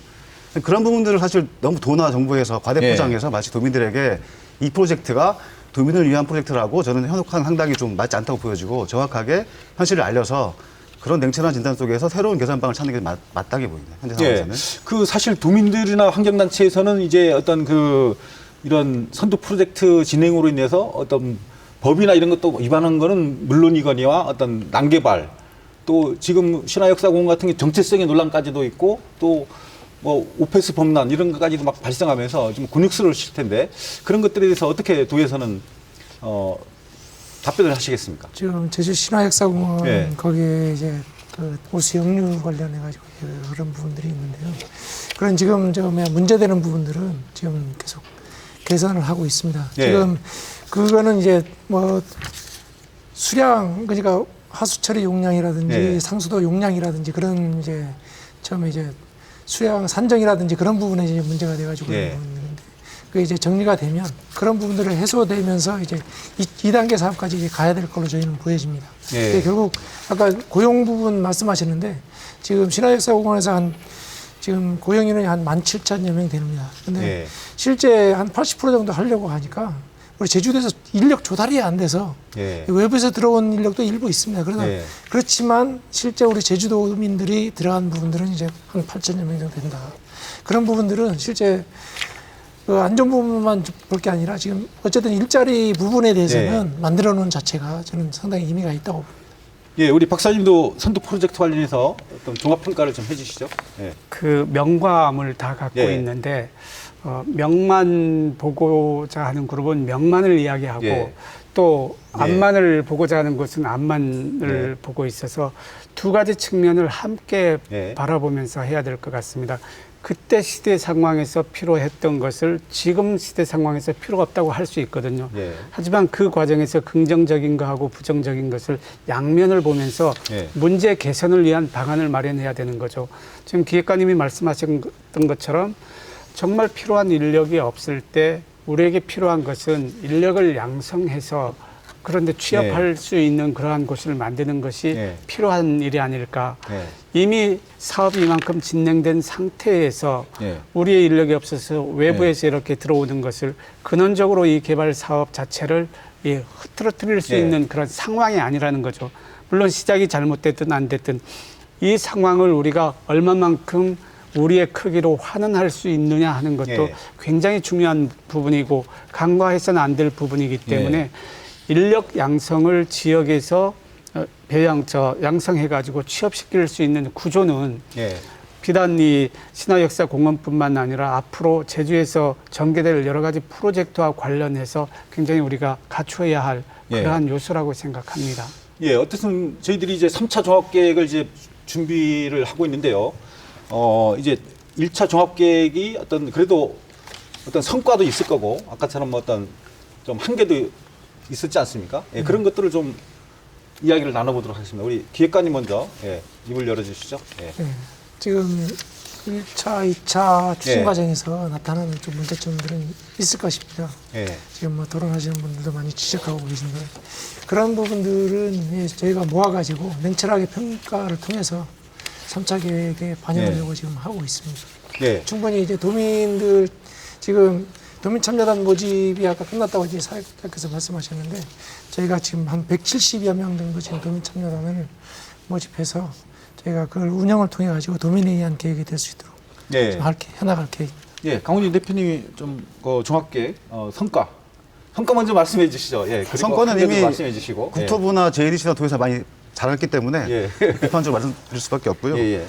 Speaker 5: 그런 부분들을 사실 너무 도나 정부에서 과대
Speaker 1: 예.
Speaker 5: 포장해서 마치 도민들에게 이 프로젝트가 도민을 위한 프로젝트라고 저는 현혹한 상당히 좀 맞지 않다고 보여지고 정확하게 현실을 알려서 그런 냉철한 진단 속에서 새로운 개선방을 찾는 게 맞다게 보입니다. 현재 상황에서는.
Speaker 1: 그 사실 도민들이나 환경단체에서는 이제 어떤 그 이런 선도 프로젝트 진행으로 인해서 어떤 법이나 이런 것도 위반한 거는 물론이거니와 어떤 난개발 또 지금 신화역사공원 같은 게 정체성의 논란까지도 있고 또 뭐 오페스 범람 이런 것까지도 막 발생하면서 좀 곤욕스러우실 텐데 그런 것들에 대해서 어떻게 도에서는 답변을 하시겠습니까?
Speaker 4: 지금 제주 신화역사공원
Speaker 1: 예.
Speaker 4: 거기에 이제 그 호수 역류 관련해 가지고 그런 부분들이 있는데요. 그런 지금 저 문제되는 부분들은 지금 계속 개선을 하고 있습니다.
Speaker 1: 예.
Speaker 4: 지금 그거는 이제 뭐 수량 그러니까 하수 처리 용량이라든지
Speaker 1: 예.
Speaker 4: 상수도 용량이라든지 그런 이제 처음에 이제 수량 산정이라든지 그런 부분에 이제 문제가 돼가지고
Speaker 1: 예.
Speaker 4: 그런 부분인데 그 이제 정리가 되면 그런 부분들을 해소되면서 이제 2단계 사업까지 이제 가야 될 걸로 저희는 보여집니다.
Speaker 1: 예.
Speaker 4: 근데 결국 아까 고용 부분 말씀하셨는데 지금 신화역사공원에서 지금 고용 인원이 한 17,000여 명 됩니다. 근데
Speaker 1: 예.
Speaker 4: 실제 한 80% 정도 하려고 하니까 우리 제주도에서 인력 조달이 안 돼서
Speaker 1: 예.
Speaker 4: 외부에서 들어온 인력도 일부 있습니다. 그래서
Speaker 1: 예.
Speaker 4: 그렇지만 실제 우리 제주도민들이 들어간 부분들은 이제 한 8,000여 명 정도 된다. 그런 부분들은 실제 그 안전 부분만 볼 게 아니라 지금 어쨌든 일자리 부분에 대해서는 만들어 놓은 자체가 저는 상당히 의미가 있다고 봅니다.
Speaker 1: 예, 우리 박사님도 선도 프로젝트 관련해서 어떤 종합 평가를 좀 해주시죠. 예.
Speaker 2: 그 명과암을 다 갖고
Speaker 1: 예.
Speaker 2: 있는데 명만 보고자 하는 그룹은 명만을 이야기하고
Speaker 1: 예.
Speaker 2: 또
Speaker 1: 예.
Speaker 2: 암만을 보고자 하는 것은 암만을
Speaker 1: 예.
Speaker 2: 보고 있어서 두 가지 측면을 함께
Speaker 1: 예.
Speaker 2: 바라보면서 해야 될 것 같습니다. 그때 시대 상황에서 필요했던 것을 지금 시대 상황에서 필요가 없다고 할 수 있거든요.
Speaker 1: 예.
Speaker 2: 하지만 그 과정에서 긍정적인 거하고 부정적인 것을 양면을 보면서
Speaker 1: 예.
Speaker 2: 문제 개선을 위한 방안을 마련해야 되는 거죠. 지금 기획관님이 말씀하셨던 것처럼 정말 필요한 인력이 없을 때 우리에게 필요한 것은 인력을 양성해서 그런데 취업할 수 있는 그러한 곳을 만드는 것이
Speaker 1: 예.
Speaker 2: 필요한 일이 아닐까.
Speaker 1: 예.
Speaker 2: 이미 사업이 이만큼 진행된 상태에서
Speaker 1: 예.
Speaker 2: 우리의 인력이 없어서 외부에서 이렇게 들어오는 것을 근원적으로 이 개발 사업 자체를 흐트러뜨릴 수
Speaker 1: 예.
Speaker 2: 있는 그런 상황이 아니라는 거죠. 물론 시작이 잘못됐든 안 됐든 이 상황을 우리가 얼마만큼 우리의 크기로 환원할 수 있느냐 하는 것도
Speaker 1: 예.
Speaker 2: 굉장히 중요한 부분이고 간과해서는 안 될 부분이기 때문에 인력 양성을 지역에서 양성해가지고 취업시킬 수 있는 구조는
Speaker 1: 예.
Speaker 2: 비단 이 신화역사공원뿐만 아니라 앞으로 제주에서 전개될 여러 가지 프로젝트와 관련해서 굉장히 우리가 갖춰야 할
Speaker 1: 예.
Speaker 2: 그러한 요소라고 생각합니다.
Speaker 1: 예, 어쨌든 저희들이 이제 3차 종합계획을 이제 준비를 하고 있는데요. 이제 1차 종합계획이 어떤 그래도 어떤 성과도 있을 거고 아까처럼 뭐 어떤 좀 한계도 있었지 않습니까? 예, 그런 것들을 좀 이야기를 나눠보도록 하겠습니다. 우리 기획관님 먼저 예, 입을 열어주시죠. 예.
Speaker 4: 네. 지금 1차, 2차 추진
Speaker 1: 예.
Speaker 4: 과정에서 나타나는 좀 문제점들은 있을 것입니다.
Speaker 1: 예.
Speaker 4: 지금 뭐 토론하시는 분들도 많이 지적하고 계신데 그런 부분들은 예, 저희가 모아가지고 냉철하게 평가를 통해서 3차 계획에 반영하려고 지금 하고 있습니다.
Speaker 1: 예.
Speaker 4: 충분히 이제 도민들 지금 도민 참여단 모집이 아까 끝났다고 이제 사회자께서 말씀하셨는데 저희가 지금 한 170여 명 정도 지금 도민 참여단을 모집해서 저희가 그걸 운영을 통해 가지고 도민에 의한 계획이 될 수 있도록
Speaker 1: 예.
Speaker 4: 좀 해나갈 계획.
Speaker 1: 예, 강훈진 대표님이 좀 종합계획 성과 먼저 말씀해 주시죠. 예, 그리고
Speaker 5: 성과는
Speaker 1: 한계도
Speaker 5: 이미
Speaker 1: 말씀해 주시고.
Speaker 5: 국토부나 JDC나 도에서 많이 잘했기 때문에
Speaker 1: 예.
Speaker 5: 비판적으로 말씀드릴 수밖에 없고요.
Speaker 1: 예, 예.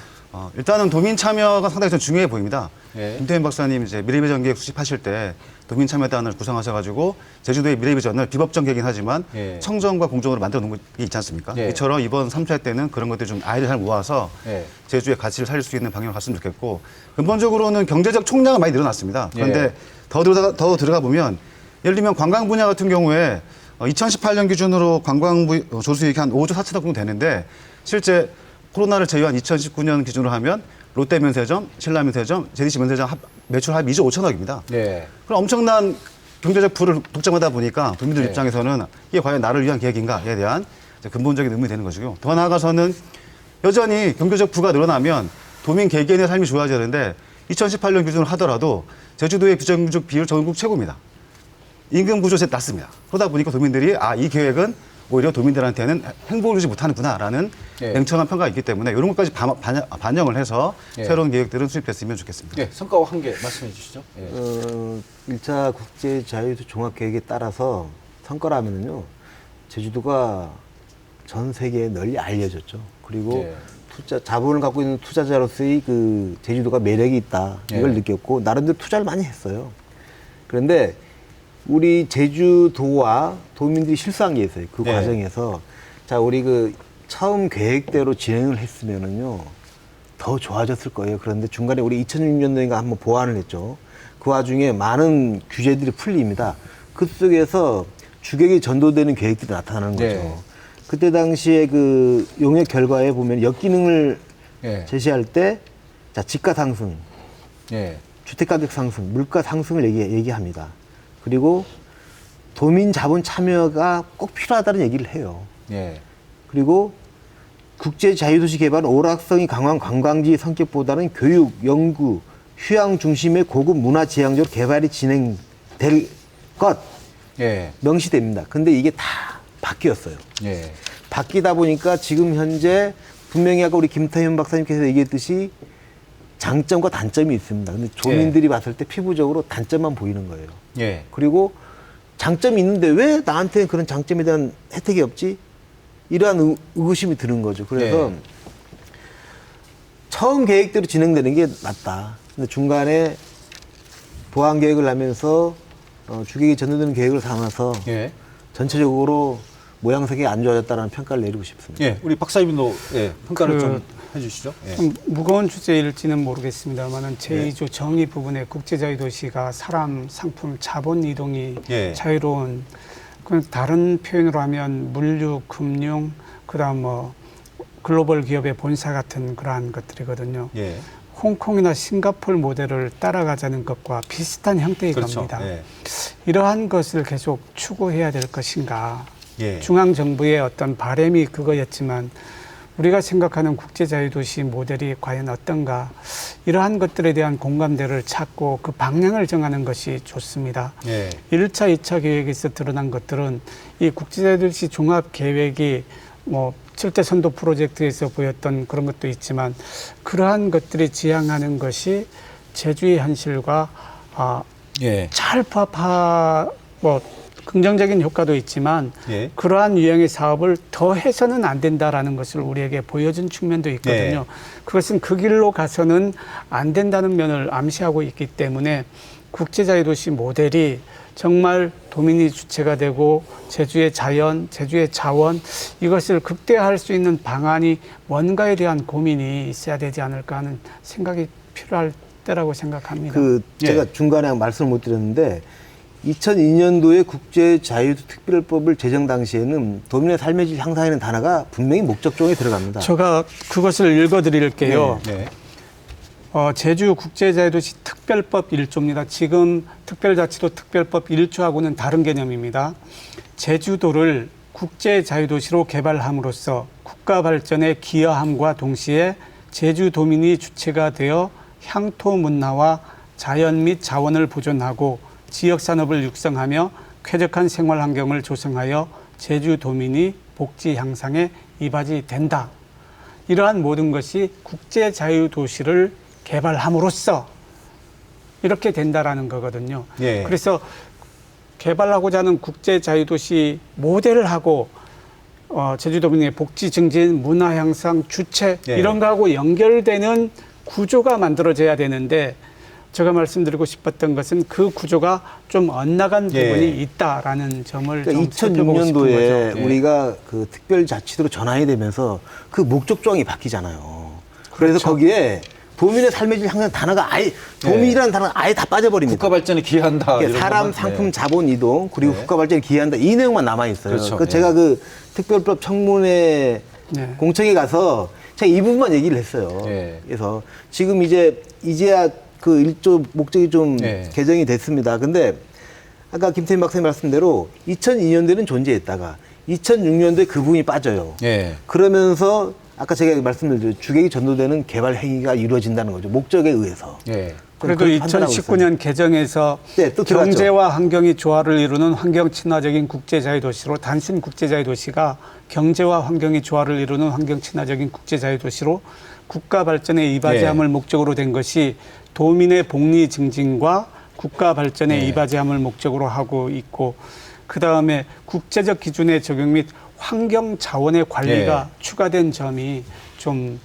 Speaker 5: 일단은 도민 참여가 상당히 좀 중요해 보입니다.
Speaker 1: 예.
Speaker 5: 김태현 박사님 이제 미래비전 계획 수립하실 때 도민 참여단을 구성하셔가지고 제주도의 미래비전을 비법정계긴 하지만
Speaker 1: 예.
Speaker 5: 청정과 공정으로 만들어 놓은 게 있지 않습니까?
Speaker 1: 예.
Speaker 5: 이처럼 이번 3차 때는 그런 것들 좀 아이를 잘 모아서
Speaker 1: 예.
Speaker 5: 제주의 가치를 살릴 수 있는 방향으로 갔으면 좋겠고 근본적으로는 경제적 총량은 많이 늘어났습니다. 그런데
Speaker 1: 예.
Speaker 5: 더 들어가 보면 예를 들면 관광 분야 같은 경우에 2018년 기준으로 관광부 조수익이 한 5조 4천억 정도 되는데 실제 코로나를 제외한 2019년 기준으로 하면 롯데 면세점, 신라 면세점, JDC 면세점 매출 한 2조 5천억입니다.
Speaker 1: 예.
Speaker 5: 그럼 엄청난 경제적 부를 독점하다 보니까 도민들
Speaker 1: 네.
Speaker 5: 입장에서는 이게 과연 나를 위한 계획인가에 대한 이제 근본적인 의문이 되는 것이고 더 나아가서는 여전히 경제적 부가 늘어나면 도민 개개인의 삶이 좋아져야 되는데 2018년 기준으로 하더라도 제주도의 비정규직 비율 전국 최고입니다. 임금 구조 낮습니다. 그러다 보니까 도민들이 이 계획은 오히려 도민들한테는 행복을 주지 못하는구나라는
Speaker 1: 예.
Speaker 5: 냉철한 평가가 있기 때문에 이런 것까지 반영을 해서
Speaker 1: 예.
Speaker 5: 새로운 계획들은 수립됐으면 좋겠습니다.
Speaker 1: 예, 성과와 한계 말씀해 주시죠. 예.
Speaker 3: 1차 국제 자유도 종합 계획에 따라서 성과라면은요. 제주도가 전 세계에 널리 알려졌죠. 그리고
Speaker 1: 예.
Speaker 3: 자본을 갖고 있는 투자자로서의 그 제주도가 매력이 있다. 이걸
Speaker 1: 예.
Speaker 3: 느꼈고 나름대로 투자를 많이 했어요. 그런데 우리 제주도와 도민들이 실수한 게 있어요. 그
Speaker 1: 네.
Speaker 3: 과정에서 자 우리 그 처음 계획대로 진행을 했으면은요 더 좋아졌을 거예요. 그런데 중간에 우리 2006년도인가 한번 보완을 했죠. 그 와중에 많은 규제들이 풀립니다. 그 속에서 주객이 전도되는 계획들이 나타나는 거죠.
Speaker 1: 네.
Speaker 3: 그때 당시에 그 용역 결과에 보면 역기능을
Speaker 1: 예.
Speaker 3: 제시할 때 자 집가 상승,
Speaker 1: 예.
Speaker 3: 주택가격 상승, 물가 상승을 얘기합니다. 그리고 도민 자본 참여가 꼭 필요하다는 얘기를 해요.
Speaker 1: 예.
Speaker 3: 그리고 국제 자유도시 개발은 오락성이 강한 관광지 성격보다는 교육, 연구, 휴양 중심의 고급 문화 지향적으로 개발이 진행될 것
Speaker 1: 예.
Speaker 3: 명시됩니다. 근데 이게 다 바뀌었어요.
Speaker 1: 예.
Speaker 3: 바뀌다 보니까 지금 현재 분명히 아까 우리 김태현 박사님께서 얘기했듯이 장점과 단점이 있습니다. 근데 조민들이 봤을 때 피부적으로 단점만 보이는 거예요.
Speaker 1: 예.
Speaker 3: 그리고 장점이 있는데 왜 나한테 그런 장점에 대한 혜택이 없지? 이러한 의구심이 드는 거죠. 그래서
Speaker 1: 네.
Speaker 3: 처음 계획대로 진행되는 게 맞다. 근데 중간에 보완 계획을 하면서 주객이 전도되는 계획을 삼아서
Speaker 1: 예.
Speaker 3: 전체적으로 모양새가 안 좋아졌다는 평가를 내리고 싶습니다.
Speaker 1: 예. 우리 박사님도 예, 평가를
Speaker 2: 그-
Speaker 1: 좀 해주시죠. 예.
Speaker 2: 좀 무거운 주제일지는 모르겠습니다만은 제2조 정의 부분에 국제자유도시가 사람, 상품, 자본 이동이
Speaker 1: 예.
Speaker 2: 자유로운 그 다른 표현으로 하면 물류, 금융, 그다음 뭐 글로벌 기업의 본사 같은 그러한 것들이거든요.
Speaker 1: 예.
Speaker 2: 홍콩이나 싱가포르 모델을 따라가자는 것과 비슷한 형태의
Speaker 1: 그렇죠.
Speaker 2: 겁니다.
Speaker 1: 예.
Speaker 2: 이러한 것을 계속 추구해야 될 것인가.
Speaker 1: 예.
Speaker 2: 중앙 정부의 어떤 바람이 그거였지만 우리가 생각하는 국제자유도시 모델이 과연 어떤가, 이러한 것들에 대한 공감대를 찾고 그 방향을 정하는 것이 좋습니다.
Speaker 1: 예.
Speaker 2: 1차, 2차 계획에서 드러난 것들은 이 국제자유도시 종합계획이 뭐 7대 선도 프로젝트에서 보였던 그런 것도 있지만 그러한 것들이 지향하는 것이 제주의 현실과
Speaker 1: 예.
Speaker 2: 잘 긍정적인 효과도 있지만
Speaker 1: 예.
Speaker 2: 그러한 유형의 사업을 더 해서는 안 된다라는 것을 우리에게 보여준 측면도 있거든요.
Speaker 1: 예.
Speaker 2: 그것은 그 길로 가서는 안 된다는 면을 암시하고 있기 때문에 국제자유도시 모델이 정말 도민이 주체가 되고 제주의 자연, 제주의 자원 이것을 극대화할 수 있는 방안이 뭔가에 대한 고민이 있어야 되지 않을까 하는 생각이 필요할 때라고 생각합니다.
Speaker 3: 제가
Speaker 1: 예.
Speaker 3: 중간에 말씀을 못 드렸는데 2002년도에 국제자유특별법을 제정 당시에는 도민의 삶의 질 향상에는 단어가 분명히 목적종에 들어갑니다.
Speaker 2: 제가 그것을 읽어드릴게요.
Speaker 1: 네.
Speaker 2: 제주 국제자유도시 특별법 1조입니다. 지금 특별자치도 특별법 1조하고는 다른 개념입니다. 제주도를 국제자유도시로 개발함으로써 국가 발전에 기여함과 동시에 제주도민이 주체가 되어 향토 문화와 자연 및 자원을 보존하고 지역산업을 육성하며 쾌적한 생활 환경을 조성하여 제주도민이 복지 향상에 이바지 된다. 이러한 모든 것이 국제자유도시를 개발함으로써 이렇게 된다라는 거거든요.
Speaker 1: 예.
Speaker 2: 그래서 개발하고자 하는 국제자유도시 모델을 하고 제주도민의 복지 증진, 문화 향상, 주체
Speaker 1: 예.
Speaker 2: 이런 거하고 연결되는 구조가 만들어져야 되는데 제가 말씀드리고 싶었던 것은 그 구조가 좀 엇나간
Speaker 1: 예.
Speaker 2: 부분이 있다라는 점을 좀
Speaker 3: 2006년도에
Speaker 2: 살펴보고 싶은 거죠.
Speaker 1: 예.
Speaker 3: 우리가 그 특별자치도로 전환이 되면서 그 목적조항이 바뀌잖아요. 그래서
Speaker 2: 그렇죠.
Speaker 3: 거기에 도민의 삶의 질 향상 단어가 아예 도민이라는 단어가 아예 다 빠져버립니다.
Speaker 1: 국가 발전에 기여한다.
Speaker 3: 이게
Speaker 1: 이런
Speaker 3: 사람,
Speaker 1: 것만.
Speaker 3: 상품,
Speaker 1: 네.
Speaker 3: 자본 이동 그리고
Speaker 1: 네.
Speaker 3: 국가 발전에 기여한다 이 내용만 남아 있어요.
Speaker 1: 그렇죠.
Speaker 3: 그 제가
Speaker 1: 네.
Speaker 3: 그 특별법 청문회
Speaker 2: 네.
Speaker 3: 공청회 가서 제가 이 부분만 얘기를 했어요.
Speaker 1: 네.
Speaker 3: 그래서 지금 이제야 그 1조 목적이 좀
Speaker 1: 네.
Speaker 3: 개정이 됐습니다. 근데 아까 김태민 박사님 말씀대로 2002년도에는 존재했다가 2006년도에 그 부분이 빠져요.
Speaker 1: 예.
Speaker 3: 그러면서 아까 제가 말씀드렸죠. 주객이 전도되는 개발 행위가 이루어진다는 거죠. 목적에 의해서.
Speaker 1: 예.
Speaker 2: 그래도
Speaker 3: 그렇게 판단하고
Speaker 2: 2019년 개정에서
Speaker 3: 네, 또 들어갔죠.
Speaker 2: 경제와 환경이 조화를 이루는 환경 친화적인 국제자유도시로 단순 국제자유도시가 경제와 환경이 조화를 이루는 환경 친화적인 국제자유도시로 국가 발전에 이바지함을 목적으로 된 것이 도민의 복리 증진과 국가 발전에
Speaker 1: 네.
Speaker 2: 이바지함을 목적으로 하고 있고 그다음에 국제적 기준의 적용 및 환경 자원의 관리가 추가된 점이 좀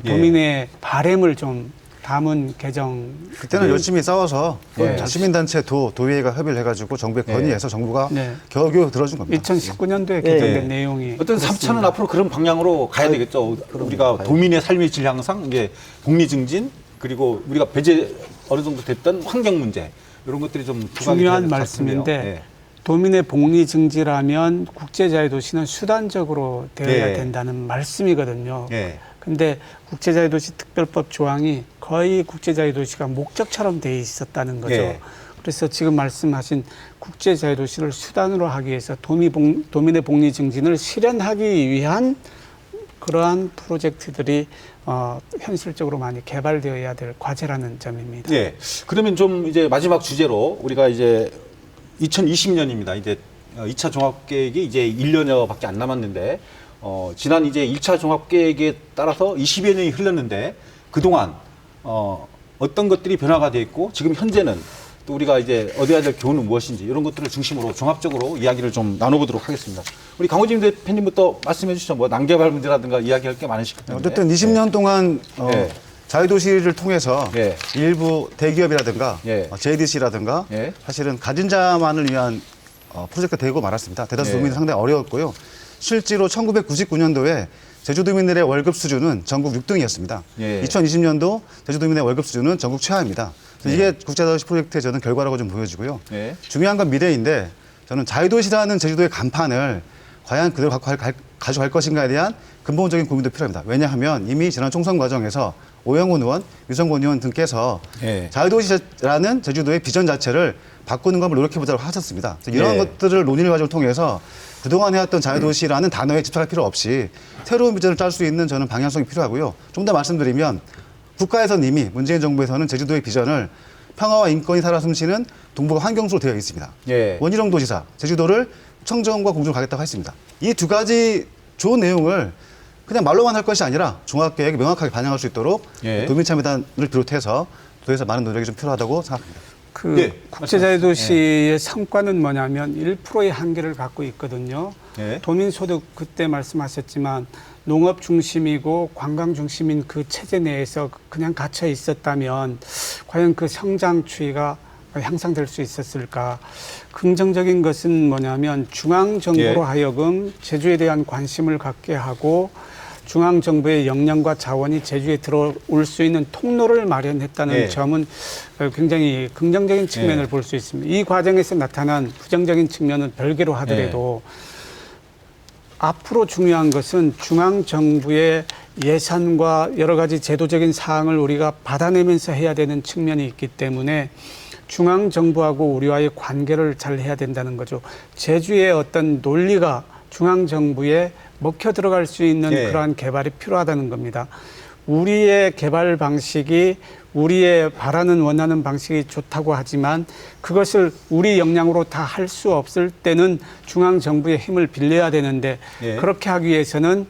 Speaker 2: 도민의 바램을 좀 담은 개정.
Speaker 5: 그때는 열심히 싸워서
Speaker 1: 네.
Speaker 5: 시민단체 도의회가 협의를 해가지고 정부에 건의해서 정부가
Speaker 2: 네.
Speaker 5: 겨우겨우 들어준 겁니다.
Speaker 2: 2019년도에 개정된
Speaker 3: 예.
Speaker 2: 내용이
Speaker 1: 어떤
Speaker 2: 그렇습니다.
Speaker 1: 3차는 앞으로 그런 방향으로 가야 되겠죠. 우리가 도민의 삶의 질 향상, 이제 복리 증진, 그리고 우리가 배제 어느 정도 됐던 환경 문제 이런 것들이 좀 부각이 돼야
Speaker 2: 중요한
Speaker 1: 될것
Speaker 2: 말씀인데
Speaker 1: 같은데요. 예.
Speaker 2: 도민의 복리 증진하면 국제자유도시는 수단적으로 되어야
Speaker 1: 예.
Speaker 2: 된다는 말씀이거든요.
Speaker 1: 예.
Speaker 2: 근데 국제자유도시 특별법 조항이 거의 국제자유도시가 목적처럼 돼 있었다는 거죠.
Speaker 1: 예.
Speaker 2: 그래서 지금 말씀하신 국제자유도시를 수단으로 하기 위해서 도민의 복리 증진을 실현하기 위한 그러한 프로젝트들이 현실적으로 많이 개발되어야 될 과제라는 점입니다.
Speaker 1: 예. 그러면 좀 이제 마지막 주제로 우리가 이제 2020년입니다. 이제 2차 종합계획이 이제 1년여밖에 안 남았는데 지난 이제 1차 종합계획에 따라서 20여 년이 흘렀는데 그동안 어떤 것들이 변화가 돼 있고 지금 현재는 또 우리가 이제 얻어야 될 교훈은 무엇인지 이런 것들을 중심으로 종합적으로 이야기를 좀 나눠보도록 하겠습니다. 우리 강호진 대표님부터 말씀해 주시죠. 뭐 난개발 문제라든가 이야기할 게 많으실 텐데.
Speaker 5: 어쨌든 20년 동안
Speaker 1: 예.
Speaker 5: 자유도시를 통해서
Speaker 1: 예.
Speaker 5: 일부 대기업이라든가
Speaker 1: 예.
Speaker 5: JDC라든가
Speaker 1: 예.
Speaker 5: 사실은 가진 자만을 위한 프로젝트가 되고 말았습니다. 대다수
Speaker 1: 예.
Speaker 5: 도민이 상당히 어려웠고요. 실제로 1999년도에 제주도민들의 월급 수준은 전국 6등이었습니다.
Speaker 1: 예.
Speaker 5: 2020년도 제주도민의 월급 수준은 전국 최하입니다. 그래서 이게 국제자유도시 프로젝트의 저는 결과라고 좀 보여지고요.
Speaker 1: 예.
Speaker 5: 중요한 건 미래인데 저는 자유도시라는 제주도의 간판을 과연 그대로 가져갈 것인가에 대한 근본적인 고민도 필요합니다. 왜냐하면 이미 지난 총선 과정에서 오영훈 의원, 유성곤 의원 등께서
Speaker 1: 예.
Speaker 5: 자유도시라는 제주도의 비전 자체를 바꾸는 걸 노력해보자고 하셨습니다. 그래서 이런
Speaker 1: 예.
Speaker 5: 것들을 논의를 과정을 통해서 그동안 해왔던 자유도시라는 단어에 집착할 필요 없이 새로운 비전을 짤 수 있는 저는 방향성이 필요하고요. 좀 더 말씀드리면 국가에서는 이미 문재인 정부에서는 제주도의 비전을 평화와 인권이 살아 숨쉬는 동북아 환경수로 되어 있습니다.
Speaker 1: 예.
Speaker 5: 원희룡 도지사, 제주도를 청정과 공존을 가겠다고 했습니다. 이 두 가지 좋은 내용을 그냥 말로만 할 것이 아니라 종합계획에 명확하게 반영할 수 있도록
Speaker 1: 예.
Speaker 5: 도민참여단을 비롯해서 도에서 많은 노력이 좀 필요하다고 생각합니다.
Speaker 2: 그
Speaker 1: 네,
Speaker 2: 국제자유도시의 성과는 뭐냐면 1%의 한계를 갖고 있거든요.
Speaker 1: 네.
Speaker 2: 도민소득 그때 말씀하셨지만 농업 중심이고 관광 중심인 그 체제 내에서 그냥 갇혀 있었다면 과연 그 성장 추이가 향상될 수 있었을까? 긍정적인 것은 뭐냐면 중앙정부로
Speaker 1: 예.
Speaker 2: 하여금 제주에 대한 관심을 갖게 하고 중앙정부의 역량과 자원이 제주에 들어올 수 있는 통로를 마련했다는
Speaker 1: 예.
Speaker 2: 점은 굉장히 긍정적인 측면을
Speaker 1: 예.
Speaker 2: 볼 수 있습니다. 이 과정에서 나타난 부정적인 측면은 별개로 하더라도 앞으로 중요한 것은 중앙정부의 예산과 여러 가지 제도적인 사항을 우리가 받아내면서 해야 되는 측면이 있기 때문에 중앙정부하고 우리와의 관계를 잘 해야 된다는 거죠. 제주의 어떤 논리가 중앙정부에 먹혀 들어갈 수 있는
Speaker 1: 예.
Speaker 2: 그러한 개발이 필요하다는 겁니다. 우리의 개발 방식이 우리의 바라는 원하는 방식이 좋다고 하지만 그것을 우리 역량으로 다 할 수 없을 때는 중앙정부의 힘을 빌려야 되는데
Speaker 1: 예.
Speaker 2: 그렇게 하기 위해서는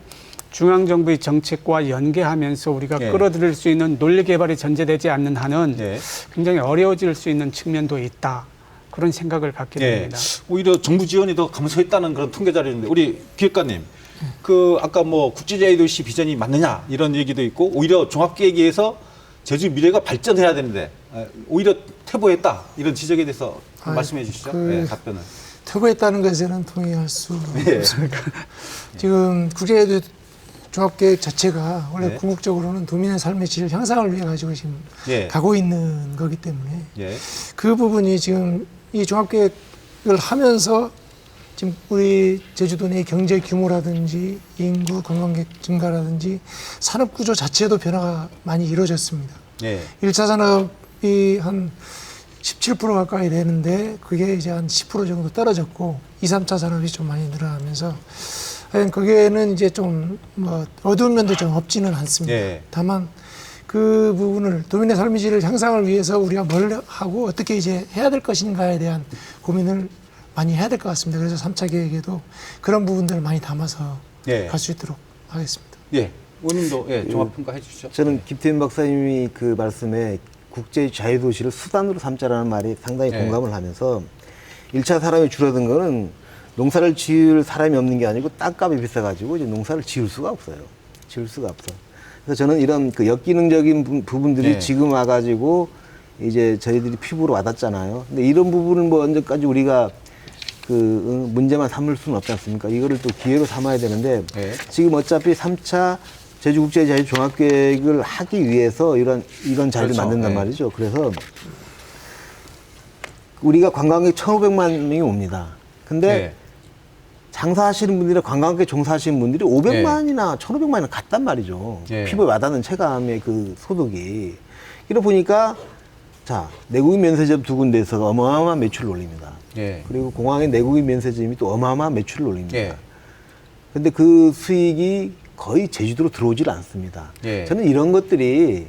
Speaker 2: 중앙정부의 정책과 연계하면서 우리가
Speaker 1: 예.
Speaker 2: 끌어들일 수 있는 논리 개발이 전제되지 않는 한은
Speaker 1: 예.
Speaker 2: 굉장히 어려워질 수 있는 측면도 있다. 그런 생각을 갖게
Speaker 1: 예.
Speaker 2: 됩니다.
Speaker 1: 오히려 정부 지원이 더 감소했다는 그런 통계 자료인데 우리 기획관님, 그 아까 뭐 국제자유도시 비전이 맞느냐 이런 얘기도 있고 오히려 종합계획에서 제주 미래가 발전해야 되는데 오히려 퇴보했다 이런 지적에 대해서 말씀해 주시죠. 네, 답변을.
Speaker 4: 퇴보했다는 것에는 동의할 수
Speaker 1: 예.
Speaker 4: 없습니다. 지금 국제자유도 종합계획 자체가 원래
Speaker 1: 네.
Speaker 4: 궁극적으로는 도민의 삶의 질 향상을 위해 가지고 지금
Speaker 1: 예.
Speaker 4: 가고 있는 거기 때문에
Speaker 1: 예.
Speaker 4: 그 부분이 지금 이 종합계획을 하면서 지금 우리 제주도 내 경제 규모라든지 인구 관광객 증가라든지 산업 구조 자체도 변화가 많이 이루어졌습니다.
Speaker 1: 예.
Speaker 4: 1차 산업이 한 17% 가까이 되는데 그게 이제 한 10% 정도 떨어졌고 2, 3차 산업이 좀 많이 늘어나면서 하여간 거기에는 이제 좀 뭐 어두운 면도 좀 없지는 않습니다.
Speaker 1: 예.
Speaker 4: 다만 그 부분을 도민의 삶의 질을 향상을 위해서 우리가 뭘 하고 어떻게 이제 해야 될 것인가에 대한 고민을 많이 해야 될 것 같습니다. 그래서 3차 계획에도 그런 부분들을 많이 담아서
Speaker 1: 예.
Speaker 4: 갈 수 있도록 하겠습니다.
Speaker 1: 예. 의원님도 예, 종합평가 해주시죠.
Speaker 3: 저는 김태현 박사님이 그 말씀에 국제 자유도시를 수단으로 삼자라는 말이 상당히
Speaker 1: 네.
Speaker 3: 공감을 하면서 1차 사람이 줄어든 거는 농사를 지을 사람이 없는 게 아니고 땅값이 비싸가지고 이제 농사를 지을 수가 없어요. 지을 수가 없어. 그래서 저는 이런 그 역기능적인 부분들이
Speaker 1: 네.
Speaker 3: 지금 와가지고 이제 저희들이 피부로 와닿잖아요. 근데 이런 부분은 뭐 언제까지 우리가 그 문제만 삼을 수는 없지 않습니까? 이거를 또 기회로 삼아야 되는데
Speaker 1: 네.
Speaker 3: 지금 어차피 3차 제주국제자유종합계획을 하기 위해서 이런 자리를
Speaker 1: 그렇죠.
Speaker 3: 만든단
Speaker 1: 네.
Speaker 3: 말이죠. 그래서 우리가 관광객 1,500만 명이 옵니다. 근데
Speaker 1: 네.
Speaker 3: 장사하시는 분들이나 관광객 종사하시는 분들이 500만이나 1,500만이나 같단 말이죠.
Speaker 1: 네.
Speaker 3: 피부에 와닿는 체감의 그 소득이. 이러 보니까 자, 내국인 면세점 두 군데에서 어마어마한 매출을 올립니다.
Speaker 1: 예.
Speaker 3: 그리고 공항의 내국인 면세점이 또 어마어마한 매출을 올립니다.
Speaker 1: 예.
Speaker 3: 근데 그 수익이 거의 제주도로 들어오질 않습니다.
Speaker 1: 예.
Speaker 3: 저는 이런 것들이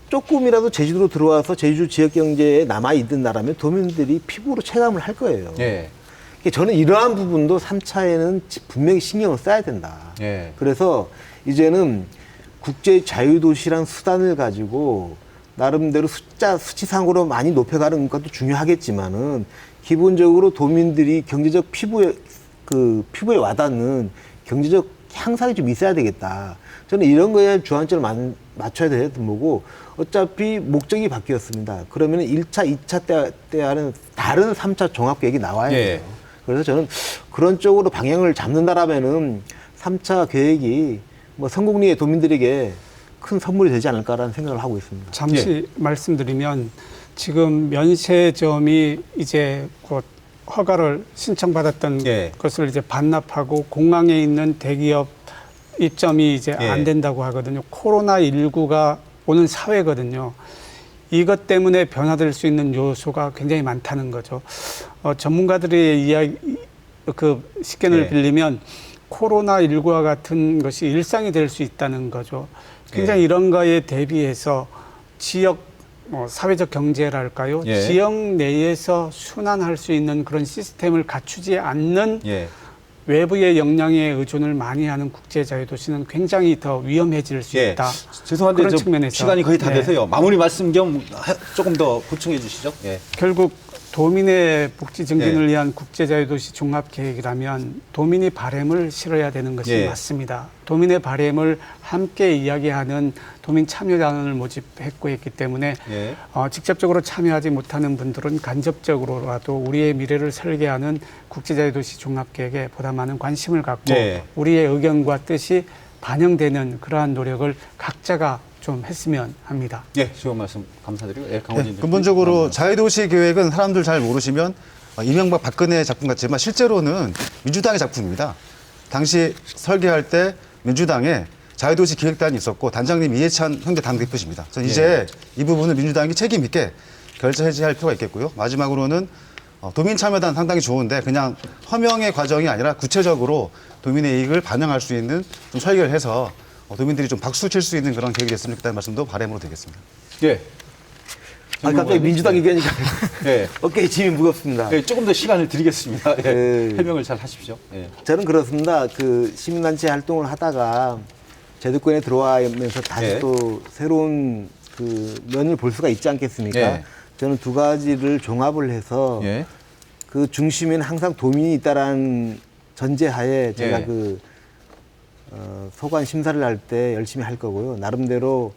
Speaker 3: 조금이라도 제주도로 들어와서 제주 지역 경제에 남아 있는다라면 도민들이 피부로 체감을 할 거예요.
Speaker 1: 예.
Speaker 3: 저는 이러한 부분도 3차에는 분명히 신경을 써야 된다.
Speaker 1: 예.
Speaker 3: 그래서 이제는 국제 자유도시란 수단을 가지고 나름대로 수치상으로 많이 높여가는 것도 중요하겠지만은 기본적으로 도민들이 경제적 피부에 와닿는 경제적 향상이 좀 있어야 되겠다. 저는 이런 거에 주안점을 맞춰야 되는 거고 어차피 목적이 바뀌었습니다. 그러면 1차, 2차 때와는 다른 3차 종합계획이 나와야
Speaker 1: 예.
Speaker 3: 돼요. 그래서 저는 그런 쪽으로 방향을 잡는다라면은 3차 계획이 뭐 성공리의 도민들에게 큰 선물이 되지 않을까라는 생각을 하고 있습니다.
Speaker 2: 잠시 말씀드리면 지금 면세점이 이제 곧 허가를 신청받았던
Speaker 1: 예.
Speaker 2: 것을 이제 반납하고 공항에 있는 대기업 입점이 이제
Speaker 1: 예.
Speaker 2: 안 된다고 하거든요. 코로나19가 오는 사회거든요. 이것 때문에 변화될 수 있는 요소가 굉장히 많다는 거죠. 전문가들의 이야기, 그 식견을
Speaker 1: 예.
Speaker 2: 빌리면 코로나19와 같은 것이 일상이 될 수 있다는 거죠. 굉장히
Speaker 1: 예.
Speaker 2: 이런 거에 대비해서 지역 사회적 경제랄까요?
Speaker 1: 예.
Speaker 2: 지역 내에서 순환할 수 있는 그런 시스템을 갖추지 않는
Speaker 1: 예.
Speaker 2: 외부의 역량에 의존을 많이 하는 국제자유도시는 굉장히 더 위험해질 수
Speaker 1: 예.
Speaker 2: 있다.
Speaker 1: 죄송한데
Speaker 2: 그런
Speaker 1: 저
Speaker 2: 측면에서.
Speaker 1: 시간이 거의 다
Speaker 2: 네.
Speaker 1: 돼서요. 마무리 말씀 겸 조금 더 보충해 주시죠. 예.
Speaker 2: 결국 도민의 복지 증진을
Speaker 1: 예.
Speaker 2: 위한 국제자유도시 종합계획이라면 도민이 바램을 실어야 되는 것이
Speaker 1: 예.
Speaker 2: 맞습니다. 도민의 바램을 함께 이야기하는 도민 참여단을 모집했고 했기 때문에
Speaker 1: 예.
Speaker 2: 직접적으로 참여하지 못하는 분들은 간접적으로라도 우리의 미래를 설계하는 국제자유도시 종합계획에 보다 많은 관심을 갖고
Speaker 1: 예.
Speaker 2: 우리의 의견과 뜻이 반영되는 그러한 노력을 각자가 좀 했으면 합니다.
Speaker 1: 예, 좋은 말씀 감사드리고, 예, 강원진
Speaker 5: 네, 근본적으로 자유도시 계획은 사람들 잘 모르시면 이명박 박근혜 작품 같지만 실제로는 민주당의 작품입니다. 당시 설계할 때 민주당에 자유도시 기획단이 있었고 단장님이 이해찬 현대 당대표십니다. 저는 이제 이 부분을 민주당이 책임 있게 결재해지할 필요가 있겠고요. 마지막으로는 도민 참여단 상당히 좋은데 그냥 허명의 과정이 아니라 구체적으로 도민의 이익을 반영할 수 있는 좀 설계를 해서 도민들이 좀 박수 칠 수 있는 그런 계획이 됐으면 좋겠다는 말씀도 바람으로 드리겠습니다.
Speaker 1: 예.
Speaker 3: 아, 갑자기 민주당 얘기하니까
Speaker 1: 예.
Speaker 3: 어깨에 짐이 무겁습니다.
Speaker 1: 예, 조금 더 시간을 드리겠습니다. 예.
Speaker 3: 예.
Speaker 1: 해명을 잘 하십시오. 예.
Speaker 3: 저는 그렇습니다. 그 시민단체 활동을 하다가 제도권에 들어와면서 다시
Speaker 1: 예.
Speaker 3: 또 새로운 그 면을 볼 수가 있지 않겠습니까?
Speaker 1: 예.
Speaker 3: 저는 두 가지를 종합을 해서
Speaker 1: 예.
Speaker 3: 그 중심에는 항상 도민이 있다라는 전제하에 제가
Speaker 1: 예.
Speaker 3: 그 소관 심사를 할 때 열심히 할 거고요. 나름대로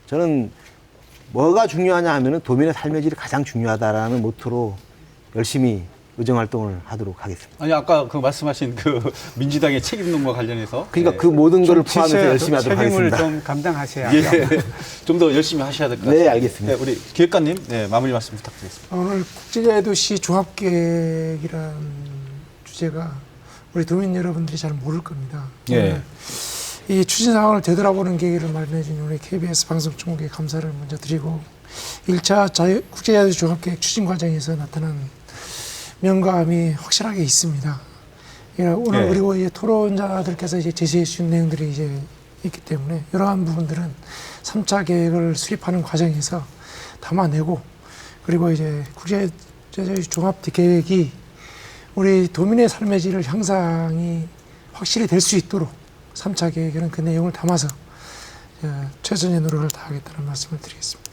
Speaker 3: 저는 뭐가 중요하냐 하면은 도민의 삶의 질이 가장 중요하다라는 모토로 열심히 의정 활동을 하도록 하겠습니다.
Speaker 1: 아니, 아까 그 말씀하신 그 민주당의 책임론과 관련해서.
Speaker 3: 그러니까
Speaker 1: 예.
Speaker 3: 그 모든 거를
Speaker 2: 좀
Speaker 3: 포함해서
Speaker 2: 지셔야-
Speaker 3: 열심히 하도록
Speaker 2: 책임을
Speaker 3: 하겠습니다.
Speaker 2: 좀 감당하셔야죠.
Speaker 1: 예. 좀 더 열심히 하셔야 될 것 같습니다.
Speaker 3: 네, 알겠습니다.
Speaker 1: 네, 우리 기획관님, 네, 마무리 말씀 부탁드리겠습니다.
Speaker 4: 오늘 국제자유도시 종합계획이라는 주제가 우리 도민 여러분들이 잘 모를 겁니다.
Speaker 1: 예.
Speaker 4: 오늘 이 추진 상황을 되돌아보는 계기를 마련해 준 우리 KBS 방송총국에 감사를 먼저 드리고 1차 국제자유도시 종합계획 추진 과정에서 나타난 명감이 확실하게 있습니다. 오늘
Speaker 1: 예.
Speaker 4: 그리고 이제 토론자들께서 이제 제시해 주신 내용들이 이제 있기 때문에 이러한 부분들은 3차 계획을 수립하는 과정에서 담아내고 그리고 이제 국제자유도시 종합 계획이 우리 도민의 삶의 질을 향상이 확실히 될 수 있도록 3차 계획에는 그 내용을 담아서 최선의 노력을 다하겠다는 말씀을 드리겠습니다.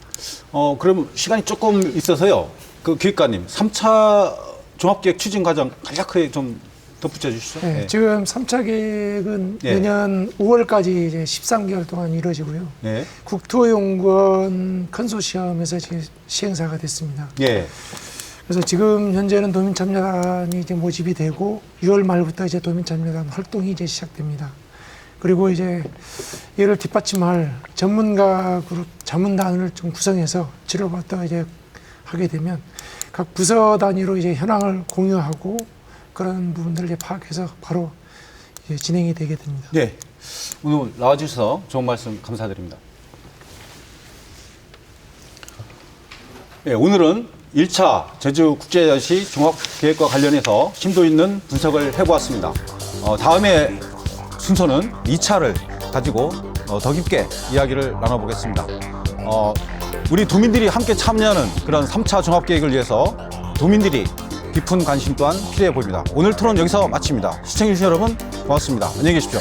Speaker 1: 그럼 시간이 조금 있어서요. 그 기획관님, 3차 종합계획 추진 과정 간략하게 좀 덧붙여 주시죠.
Speaker 4: 네,
Speaker 1: 예.
Speaker 4: 지금 3차 계획은
Speaker 1: 예.
Speaker 4: 내년 5월까지 이제 13개월 동안 이루어지고요.
Speaker 1: 예.
Speaker 4: 국토연구원 컨소시엄에서 이제 시행사가 됐습니다.
Speaker 1: 예.
Speaker 4: 그래서 지금 현재는 도민참여단이 이제 모집이 되고 6월 말부터 이제 도민참여단 활동이 이제 시작됩니다. 그리고 이제 이를 뒷받침할 전문가 그룹 자문단을 좀 구성해서 지로부터 이제 하게 되면 각 부서 단위로 이제 현황을 공유하고 그런 부분들을 이제 파악해서 바로 이제 진행이 되게 됩니다.
Speaker 1: 네. 오늘 나와주셔서 좋은 말씀 감사드립니다. 예, 오늘은 1차 제주국제자유도시 종합계획과 관련해서 심도 있는 분석을 해보았습니다. 다음에 순서는 2차를 가지고 더 깊게 이야기를 나눠보겠습니다. 우리 도민들이 함께 참여하는 그런 3차 종합계획을 위해서 도민들이 깊은 관심 또한 필요해 보입니다. 오늘 토론 여기서 마칩니다. 시청해주신 여러분 고맙습니다. 안녕히 계십시오.